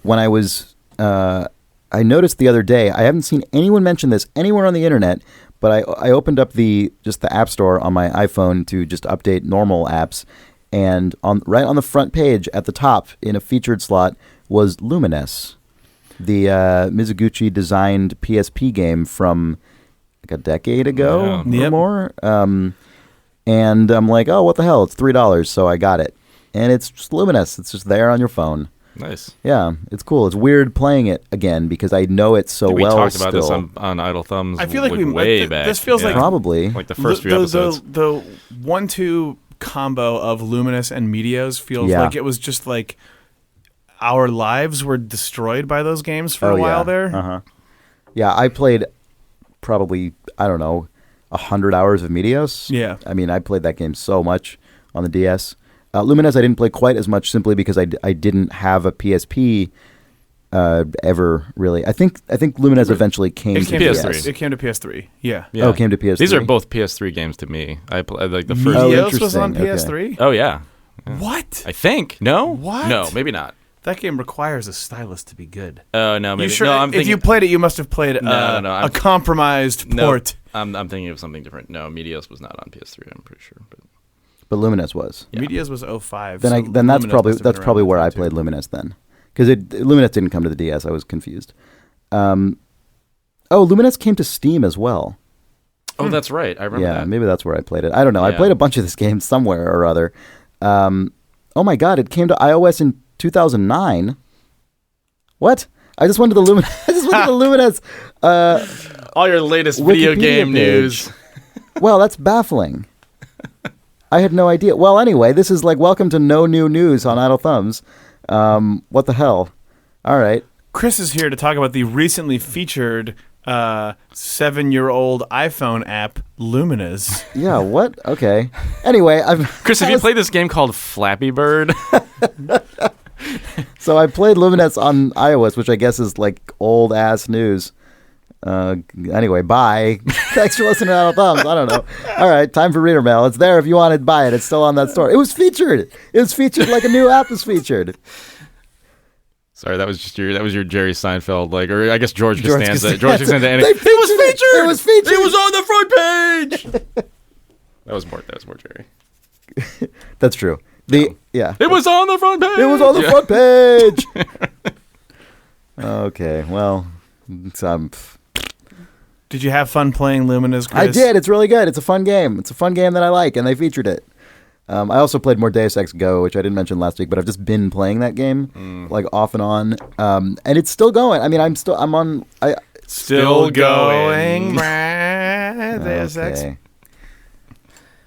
when I was, I noticed the other day, I haven't seen anyone mention this anywhere on the internet, but I opened up the App Store on my iPhone to just update normal apps, and right on the front page at the top in a featured slot was Lumines, the Mizuguchi designed PSP game from a decade ago or more. And I'm like, oh, what the hell? It's $3, so I got it. And it's just Lumines. It's just there on your phone. Nice. Yeah, it's cool. It's weird playing it again because I know it so well. We talked about still. this on Idle Thumbs. I feel like way back. This feels like probably like the first few episodes. The 1-2 combo of Luminous and Meteos feels like it was just like our lives were destroyed by those games for a while there. Uh-huh. Yeah, I played probably, I don't know, 100 hours of Meteos. Yeah. I mean, I played that game so much on the DS. Lumines I didn't play quite as much simply because I didn't have a PSP ever really. I think Lumines eventually came to PS3. PS. It came to PS3. Yeah. Oh, it came to PS3. These are both PS3 games to me. I played like the first. Meteos was on interesting. PS3? Oh yeah. What? I think. No? What? No, maybe not. That game requires a stylus to be good. Oh, no, maybe. You sure? No, I'm if thinking, you played it, you must have played a compromised port. I'm thinking of something different. No, Meteos was not on PS3, I'm pretty sure. But Lumines was. Yeah. Meteos was 05. Then that's probably where I played Lumines then. Because Lumines didn't come to the DS. I was confused. Lumines came to Steam as well. Oh, that's right. I remember that. Yeah, maybe that's where I played it. I don't know. I played a bunch of this game somewhere or other. Oh my God, it came to iOS in 2009. What? I just went to the Lumines. All your latest Wikipedia video game page. news. Well, that's baffling. I had no idea. Well, anyway, this is like welcome to no new news on Idle Thumbs. What the hell? All right. Chris is here to talk about the recently featured 7-year-old iPhone app, Lumines. Yeah, what? Okay. Anyway, Chris, have you played this game called Flappy Bird? So I played Lumines on iOS, which I guess is like old ass news. Anyway, bye. Thanks for listening to Idle Thumbs. I don't know. All right, time for reader mail. It's there if you want to buy it. It's still on that store. It was featured. It was featured like a new app is featured. Sorry, that was your Jerry Seinfeld, or I guess George Costanza. Costanza. George Costanza. It was featured. It was featured. It was on the front page. That was more Jerry. That's true. It was on the front page. It was on the front page. Okay, well, Did you have fun playing Lumines, Chris? I did. It's really good. It's a fun game. It's a fun game that I like, and they featured it. I also played more Deus Ex GO, which I didn't mention last week, but I've just been playing that game like off and on, and it's still going. I mean, still going. Deus Ex. Okay.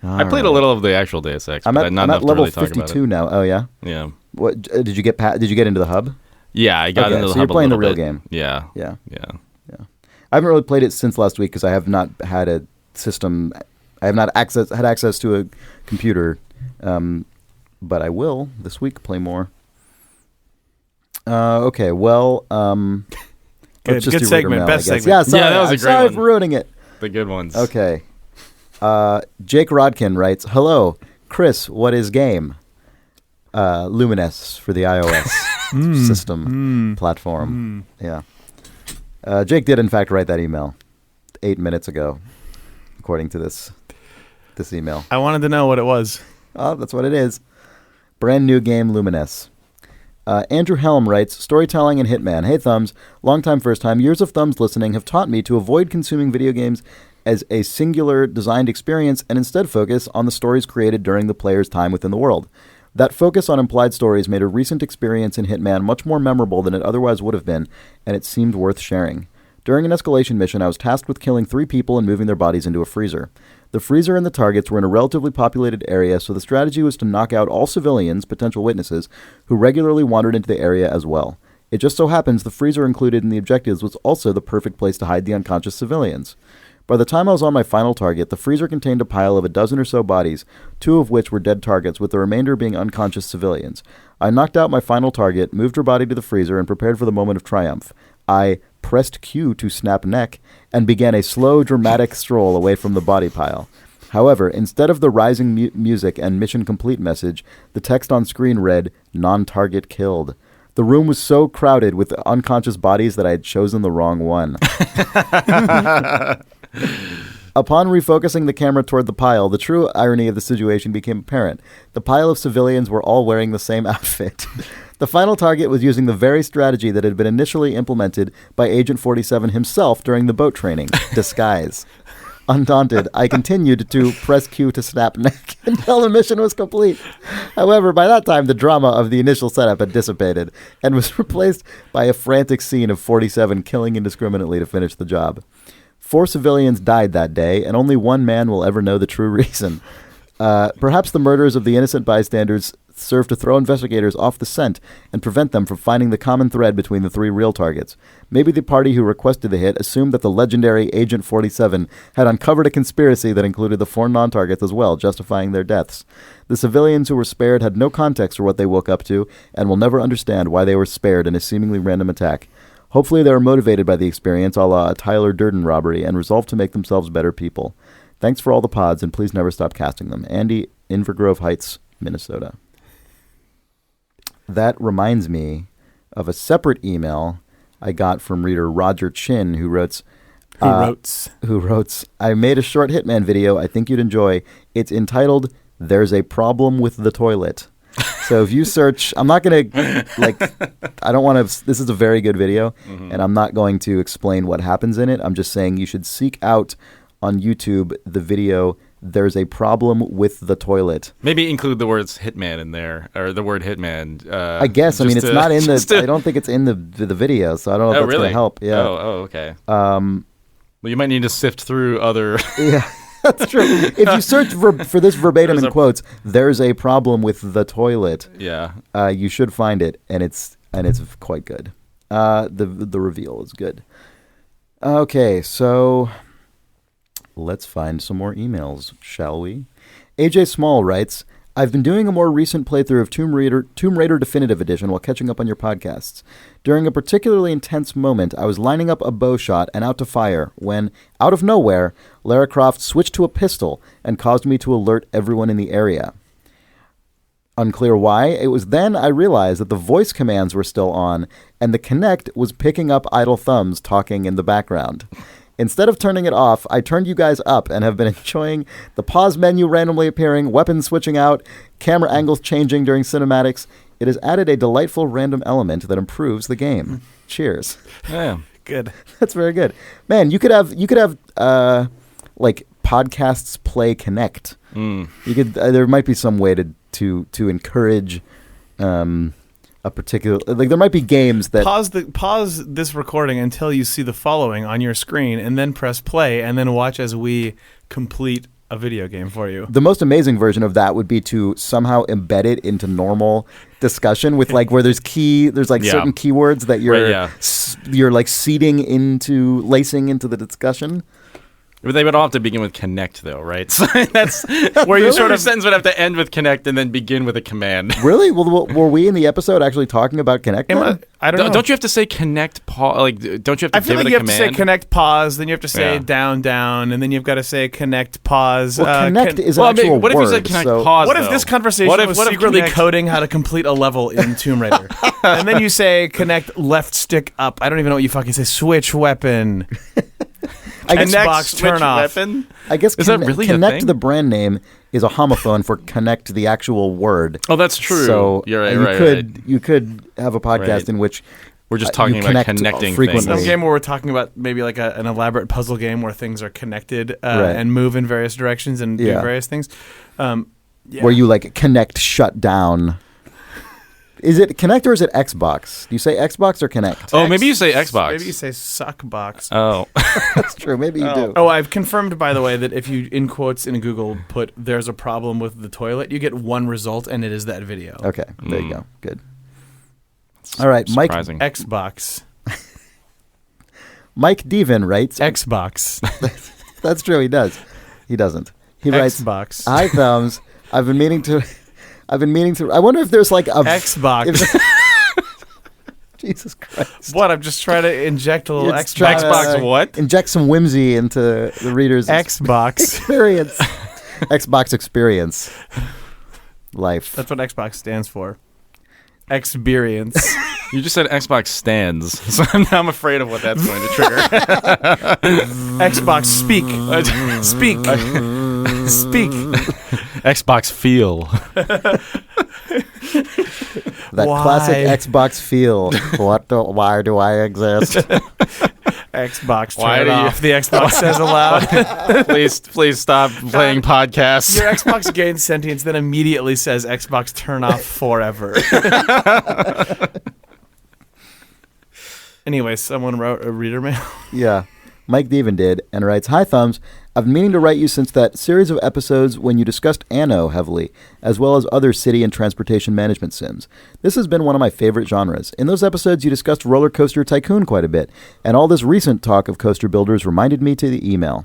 I played a little of the actual Deus Ex, I'm but at not enough to level really talk about 52 it. now. Oh yeah. Yeah. What did you get? Did you get into the hub? Yeah, I got into the so hub. you're playing a the real bit. game. Yeah. Yeah. Yeah. I haven't really played it since last week because I have not had a system. I have not had access to a computer, but I will this week play more. Okay, well, let's just good do segment, reader mail, best I guess. segment. Yeah, sorry, that was a I'm great sorry one. for ruining it. The good ones. Okay, Jake Rodkin writes, "Hello, Chris. What is game? Lumines for the iOS system platform. Yeah." Jake did, in fact, write that email 8 minutes ago, according to this email. I wanted to know what it was. Oh, that's what it is. Brand new game, Lumines. Andrew Helm writes, storytelling and Hitman. Hey, Thumbs. Long time, first time. Years of Thumbs listening have taught me to avoid consuming video games as a singular designed experience and instead focus on the stories created during the player's time within the world. That focus on implied stories made a recent experience in Hitman much more memorable than it otherwise would have been, and it seemed worth sharing. During an escalation mission, I was tasked with killing 3 people and moving their bodies into a freezer. The freezer and the targets were in a relatively populated area, so the strategy was to knock out all civilians, potential witnesses, who regularly wandered into the area as well. It just so happens the freezer included in the objectives was also the perfect place to hide the unconscious civilians. By the time I was on my final target, the freezer contained a pile of a dozen or so bodies, 2 of which were dead targets, with the remainder being unconscious civilians. I knocked out my final target, moved her body to the freezer, and prepared for the moment of triumph. I pressed Q to snap neck, and began a slow, dramatic stroll away from the body pile. However, instead of the rising music and mission complete message, the text on screen read, "Non-target killed." The room was so crowded with unconscious bodies that I had chosen the wrong one. Upon refocusing the camera toward the pile, the true irony of the situation became apparent. The pile of civilians were all wearing the same outfit. The final target was using the very strategy that had been initially implemented by Agent 47 himself during the boat training, disguise. Undaunted, I continued to press Q to snap neck until the mission was complete. However, by that time, the drama of the initial setup had dissipated and was replaced by a frantic scene of 47 killing indiscriminately to finish the job. 4 civilians died that day, and only one man will ever know the true reason. Perhaps the murders of the innocent bystanders served to throw investigators off the scent and prevent them from finding the common thread between the 3 real targets. Maybe the party who requested the hit assumed that the legendary Agent 47 had uncovered a conspiracy that included the 4 non-targets as well, justifying their deaths. The civilians who were spared had no context for what they woke up to and will never understand why they were spared in a seemingly random attack. Hopefully they were motivated by the experience a la a Tyler Durden robbery and resolved to make themselves better people. Thanks for all the pods, and please never stop casting them. Andy, Invergrove Heights, Minnesota. That reminds me of a separate email I got from reader Roger Chin, who wrote, I made a short Hitman video I think you'd enjoy. It's entitled, There's a Problem with the Toilet. So if you search, I'm not going to, I don't want to, this is a very good video, and I'm not going to explain what happens in it. I'm just saying you should seek out on YouTube the video, There's a Problem with the Toilet. Maybe include the words Hitman in there, or the word Hitman. I guess. I mean, it's not in the, I don't think it's in the video, so I don't know if that's going to help. Yeah. Oh, okay. Well, you might need to sift through other... Yeah. That's true. If you search for this verbatim in quotes, there's a problem with the toilet. Yeah. You should find it, and it's quite good. The reveal is good. Okay, so let's find some more emails, shall we? AJ Small writes, I've been doing a more recent playthrough of Tomb Raider Definitive Edition while catching up on your podcasts. During a particularly intense moment, I was lining up a bow shot and out to fire when, out of nowhere, Lara Croft switched to a pistol and caused me to alert everyone in the area. Unclear why, it was then I realized that the voice commands were still on, and the Kinect was picking up idle thumbs talking in the background. Instead of turning it off, I turned you guys up and have been enjoying the pause menu randomly appearing, weapons switching out, camera angles changing during cinematics. It has added a delightful random element that improves the game. Cheers. Yeah, good. That's very good. Man, you could have like podcasts play Kinect. You could there might be some way to encourage a particular, like there might be games that pause this recording until you see the following on your screen, and then press play, and then watch as we complete a video game for you. The most amazing version of that would be to somehow embed it into normal discussion with like where there's certain keywords that you're like lacing into the discussion. But they would all have to begin with Kinect, though, right? So that's where your sort of sentence would have to end with Kinect and then begin with a command. Really? Well, were we in the episode actually talking about Kinect? I don't know. Don't you have to say Kinect pause? Like, don't you have to give it a command? I feel like you have to say Kinect pause, then you have to say down, down, and then you've got to say Kinect pause. Well, Kinect is an actual what word. What if you said Kinect pause, What if this conversation was secretly coding how to complete a level in Tomb Raider? And then you say Kinect left stick up. I don't even know what you fucking say. Switch weapon. Xbox turn off. Weapon? I guess is that really Kinect, the brand name, is a homophone for connect, the actual word. Oh, that's true. So you're right, you could have a podcast in which we're just talking about connecting frequently. things. Some game where we're talking about maybe like an elaborate puzzle game where things are connected and move in various directions and do various things. Where you like connect, shut down. Is it Kinect or is it Xbox? Do you say Xbox or Kinect? Oh, maybe you say Xbox. Maybe you say Suckbox. Oh. That's true. Maybe you do. Oh, I've confirmed, by the way, that if you, in quotes in Google, put there's a problem with the toilet, you get one result, and it is that video. Okay. There you go. Good. All right. Surprising. Mike. Xbox. Mike Devin writes. Xbox. That's true. He does. He doesn't. He writes. Xbox. Hi, thumbs. I've been meaning to. I wonder if there's like a Xbox. Jesus Christ! What? I'm just trying to inject a little Xbox. Xbox what? Inject some whimsy into the reader's Xbox experience. Xbox experience. Life. That's what Xbox stands for. Experience. You just said Xbox stands, so now I'm afraid of what that's going to trigger. Xbox speak. Speak. Speak. Xbox feel. That classic Xbox feel. Why do I exist? Xbox, turn it off. The Xbox says aloud. Please stop playing podcasts. Your Xbox gains sentience, then immediately says Xbox turn off forever. Anyway, someone wrote a reader mail. Yeah. Mike Deven did, and writes, "Hi, Thumbs. I've been meaning to write you since that series of episodes when you discussed Anno heavily, as well as other city and transportation management sims. This has been one of my favorite genres. In those episodes, you discussed Roller Coaster Tycoon quite a bit, and all this recent talk of coaster builders reminded me to the email.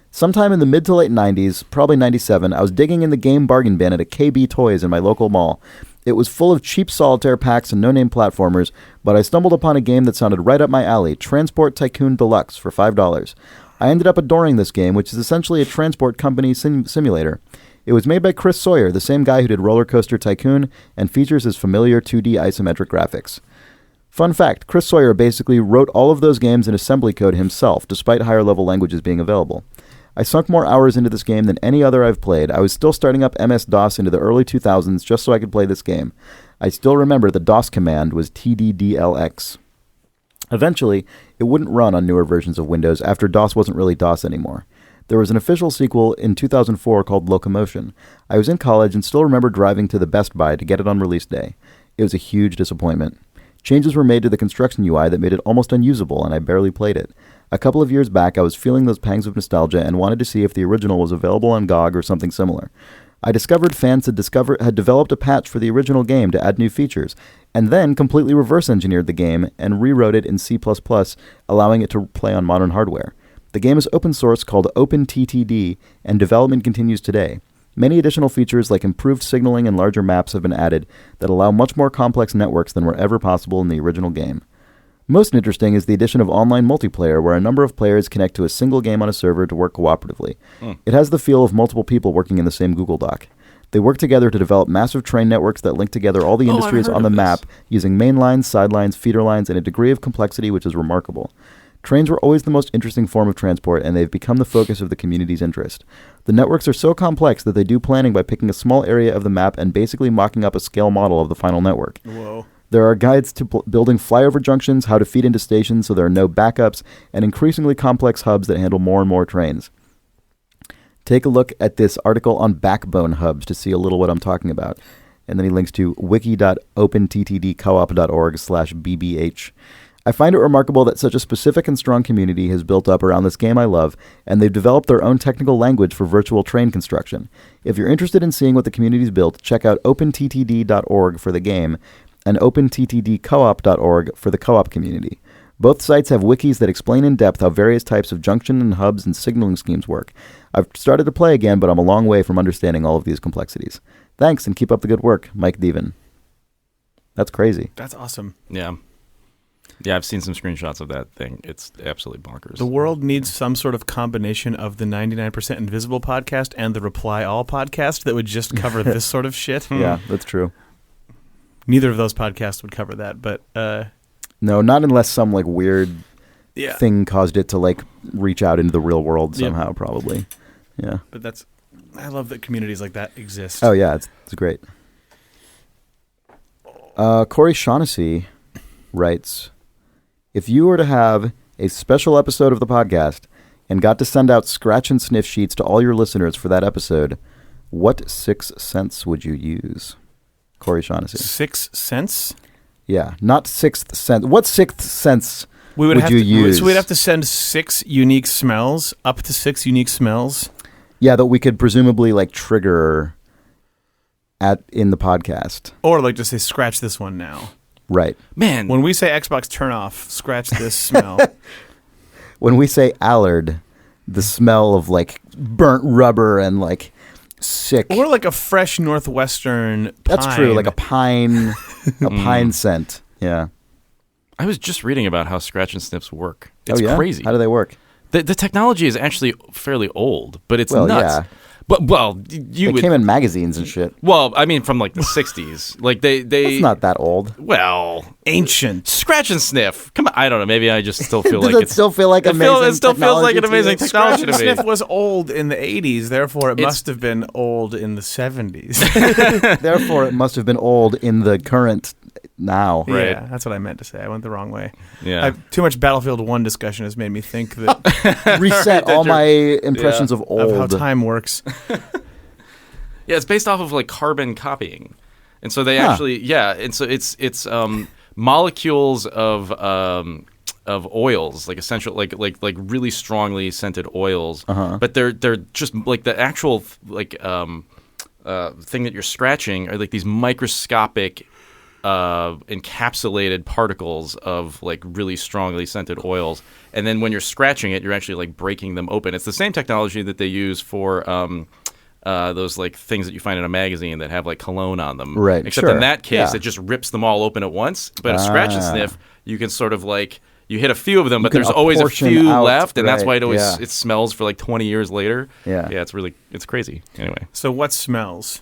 Sometime in the mid to late 90s, probably 97, I was digging in the game bargain bin at a KB Toys in my local mall. It was full of cheap solitaire packs and no-name platformers, but I stumbled upon a game that sounded right up my alley, Transport Tycoon Deluxe, for $5. I ended up adoring this game, which is essentially a transport company simulator. It was made by Chris Sawyer, the same guy who did Roller Coaster Tycoon, and features his familiar 2D isometric graphics. Fun fact, Chris Sawyer basically wrote all of those games in assembly code himself, despite higher-level languages being available. I sunk more hours into this game than any other I've played. I was still starting up MS-DOS into the early 2000s just so I could play this game. I still remember the DOS command was TDDLX. Eventually, it wouldn't run on newer versions of Windows after DOS wasn't really DOS anymore. There was an official sequel in 2004 called Locomotion. I was in college and still remember driving to the Best Buy to get it on release day. It was a huge disappointment. Changes were made to the construction UI that made it almost unusable, and I barely played it. A couple of years back, I was feeling those pangs of nostalgia and wanted to see if the original was available on GOG or something similar. I discovered fans had developed a patch for the original game to add new features, and then completely reverse-engineered the game and rewrote it in C++, allowing it to play on modern hardware. The game is open source called OpenTTD, and development continues today. Many additional features like improved signaling and larger maps have been added that allow much more complex networks than were ever possible in the original game. Most interesting is the addition of online multiplayer, where a number of players connect to a single game on a server to work cooperatively. It has the feel of multiple people working in the same Google Doc. They work together to develop massive train networks that link together all the industries on the map using main lines, sidelines, feeder lines, and a degree of complexity which is remarkable. Trains were always the most interesting form of transport, and they've become the focus of the community's interest. The networks are so complex that they do planning by picking a small area of the map and basically mocking up a scale model of the final network. Whoa. There are guides to building flyover junctions, how to feed into stations so there are no backups, and increasingly complex hubs that handle more and more trains. Take a look at this article on backbone hubs to see a little what I'm talking about. And then he links to wiki.opentttdcoop.org/bbh. I find it remarkable that such a specific and strong community has built up around this game I love, and they've developed their own technical language for virtual train construction. If you're interested in seeing what the community's built, check out opentttd.org for the game, and OpenTTDCoop.org for the co-op community. Both sites have wikis that explain in depth how various types of junction and hubs and signaling schemes work. I've started to play again, but I'm a long way from understanding all of these complexities. Thanks, and keep up the good work, Mike Deven. That's crazy. That's awesome. Yeah. Yeah, I've seen some screenshots of that thing. It's absolutely bonkers. The world needs some sort of combination of the 99% Invisible podcast and the Reply All podcast that would just cover this sort of shit. Yeah, that's true. Neither of those podcasts would cover that, but no, not unless some like weird thing caused it to like reach out into the real world somehow, probably. Yeah. But I love that communities like that exist. Oh yeah, it's great. Corey Shaughnessy writes, if you were to have a special episode of the podcast and got to send out scratch and sniff sheets to all your listeners for that episode, what 6 cents would you use? Corey Shaughnessy. 6 cents? Yeah, not 6th sense. What 6th sense would you use? So we'd have to send 6 unique smells, up to 6 unique smells? Yeah, that we could presumably like trigger in the podcast. Or like just say, scratch this one now. Right. Man. When we say Xbox turn off, scratch this smell. When we say Allard, the smell of like burnt rubber and like sick. Or like a fresh Northwestern pine. That's true, like a pine pine scent. Yeah. I was just reading about how scratch and sniffs work. Oh, It's yeah? crazy. How do they work? The technology is actually fairly old, but it's nuts. Yeah. But They came in magazines and shit. Well, I mean, from like the 60s. Like they It's not that old. Well, ancient. Scratch and sniff. Come on, I don't know. Maybe I just still feel Does like it still feel like amazing? It still feels like an amazing technology Scratch to and me. sniff was old in the 80s, therefore it must have been old in the 70s. Therefore, it must have been old in the current now. Yeah, Right. that's what I meant to say. I went the wrong way. Yeah. Too much Battlefield 1 discussion has made me think that Reset all my impressions of old. of how time works. Yeah, it's based off of like carbon copying, and so they actually and so it's molecules of oils, like essential, like really strongly scented oils, but they're just like the actual thing that you're scratching are like these microscopic encapsulated particles of like really strongly scented oils, and then when you're scratching it, you're actually like breaking them open. It's the same technology that they use for those like things that you find in a magazine that have like cologne on them. Right. Except in that case, it just rips them all open at once. But a scratch and sniff, you can sort of like you hit a few of them, but there's always a few left, and that's why it smells for like 20 years later. Yeah. Yeah. It's crazy. Anyway. So what smells?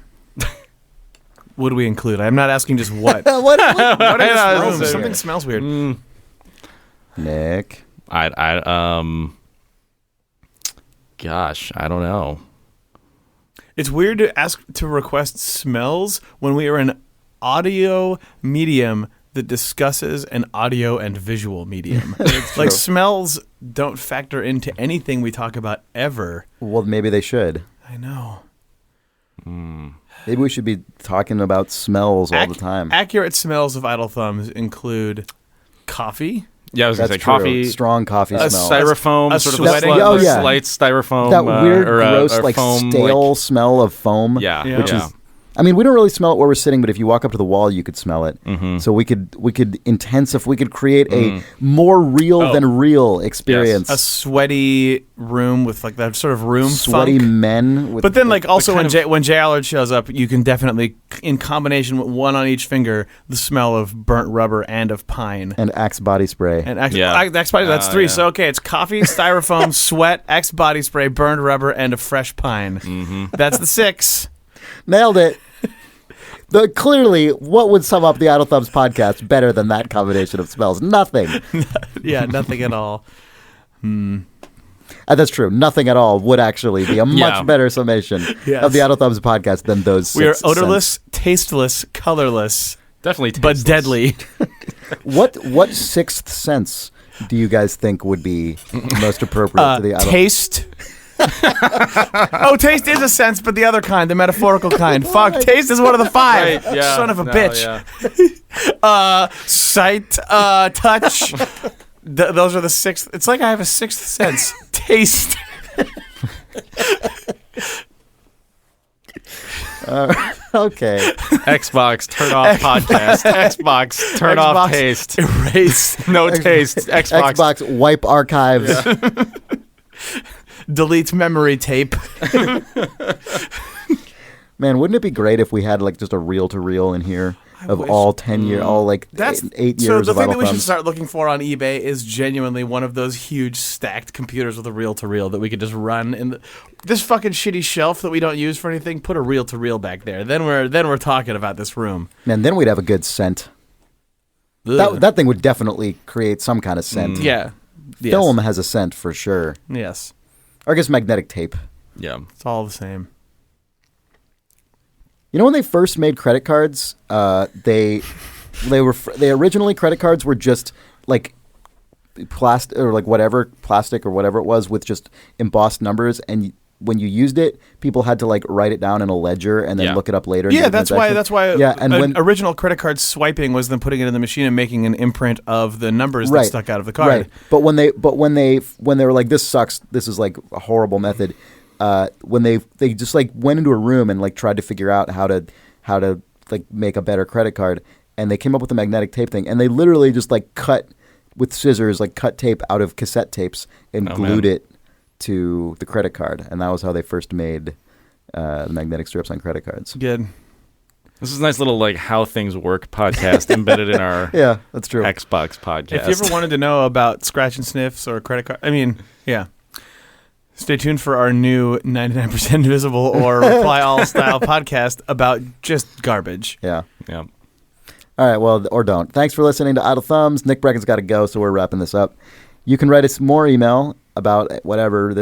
What do we include? I'm not asking just what. what in this room? Something smells weird. Nick. Gosh, I don't know. It's weird to request smells when we are an audio medium that discusses an audio and visual medium. Like smells don't factor into anything we talk about ever. Well, maybe they should. I know. Maybe we should be talking about smells all the time. Accurate smells of Idle Thumbs include coffee. Yeah, I was going to say true. coffee. Strong coffee smell. Styrofoam, a sort sweating, of slight styrofoam. That weird, gross, or like foam, stale smell of foam. Yeah. Which is, I mean, we don't really smell it where we're sitting, but if you walk up to the wall, you could smell it. So we could create a more real than real experience. A sweaty room with like that sort of room sweaty funk. Men. With but then like also when J. Allard shows up, you can definitely, in combination with one on each finger, the smell of burnt rubber and of pine. And Axe body spray. And Axe body, that's three. Yeah. So okay, it's coffee, styrofoam, sweat, Axe body spray, burned rubber, and a fresh pine. That's the 6. Nailed it. Clearly, what would sum up the Idle Thumbs podcast better than that combination of smells? Nothing. Yeah, nothing at all. That's true. Nothing at all would actually be a much better summation of the Idle Thumbs podcast than those 6 We are odorless, scents. Tasteless, colorless. Definitely tasteless. But deadly. What sixth sense do you guys think would be most appropriate to the Idle Taste. Taste is a sense, but the other kind, the metaphorical kind. Fuck, taste is one of the 5. Right, yeah. Son of a bitch. Sight, touch. Those are the 6th. It's like I have a 6th sense. Taste. Okay. Xbox, turn off podcast. Xbox, turn off taste. Erase. No taste. Xbox, wipe archives. Delete memory tape. Man, wouldn't it be great if we had like just a reel-to-reel in here of all 10 years, all like 8 years so the of thing Idle that we should Thumbs? start looking for on eBay is genuinely one of those huge stacked computers with a reel-to-reel that we could just run in this fucking shitty shelf that we don't use for anything. Put a reel-to-reel back there. Then we're talking about this room. Man, then we'd have a good scent. That thing would definitely create some kind of scent. Yeah. Film has a scent for sure. Yes. Or I guess magnetic tape. Yeah. It's all the same. You know when they first made credit cards, they originally credit cards were just like plastic or like plastic or whatever it was with just embossed numbers, and when you used it, people had to like write it down in a ledger and then look it up later. Yeah, that's why. Yeah, and when original credit card swiping was them putting it in the machine and making an imprint of the numbers that stuck out of the card. Right. But when they were like, this sucks, this is like a horrible method. When they just like went into a room and like tried to figure out how to like make a better credit card, and they came up with the magnetic tape thing, and they literally just like cut with scissors, like cut tape out of cassette tapes and glued it to the credit card, and that was how they first made the magnetic strips on credit cards. Good. This is a nice little like how things work podcast embedded in our that's true. Xbox podcast. If you ever wanted to know about scratch and sniffs or credit card, stay tuned for our new 99% Invisible or Reply All style podcast about just garbage. Yeah. All right, well, or don't. Thanks for listening to Idle Thumbs. Nick Brecken's got to go, so we're wrapping this up. You can write us more email about whatever.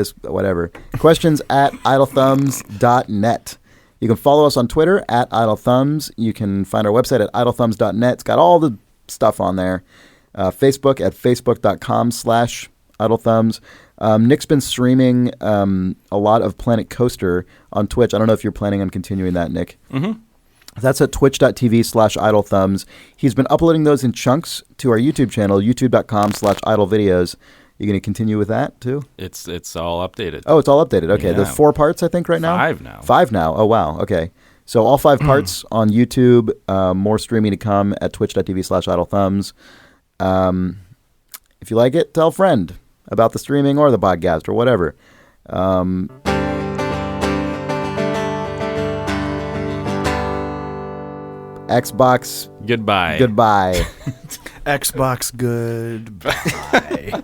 Questions at idlethumbs.net. You can follow us on Twitter at IdleThumbs. You can find our website at idlethumbs.net. It's got all the stuff on there. Facebook at facebook.com/IdleThumbs. Nick's been streaming a lot of Planet Coaster on Twitch. I don't know if you're planning on continuing that, Nick. Mm-hmm. That's at twitch.tv/IdleThumbs. He's been uploading those in chunks to our YouTube channel, youtube.com/IdleVideos. You going to continue with that, too? It's all updated. Oh, it's all updated. Okay. Yeah. There's 4 parts, I think, right now? 5 now. 5 now. Oh, wow. Okay. So all 5 parts on YouTube. More streaming to come at twitch.tv/IdleThumbs. If you like it, tell a friend about the streaming or the podcast or whatever. Xbox. Goodbye. Goodbye. Xbox goodbye.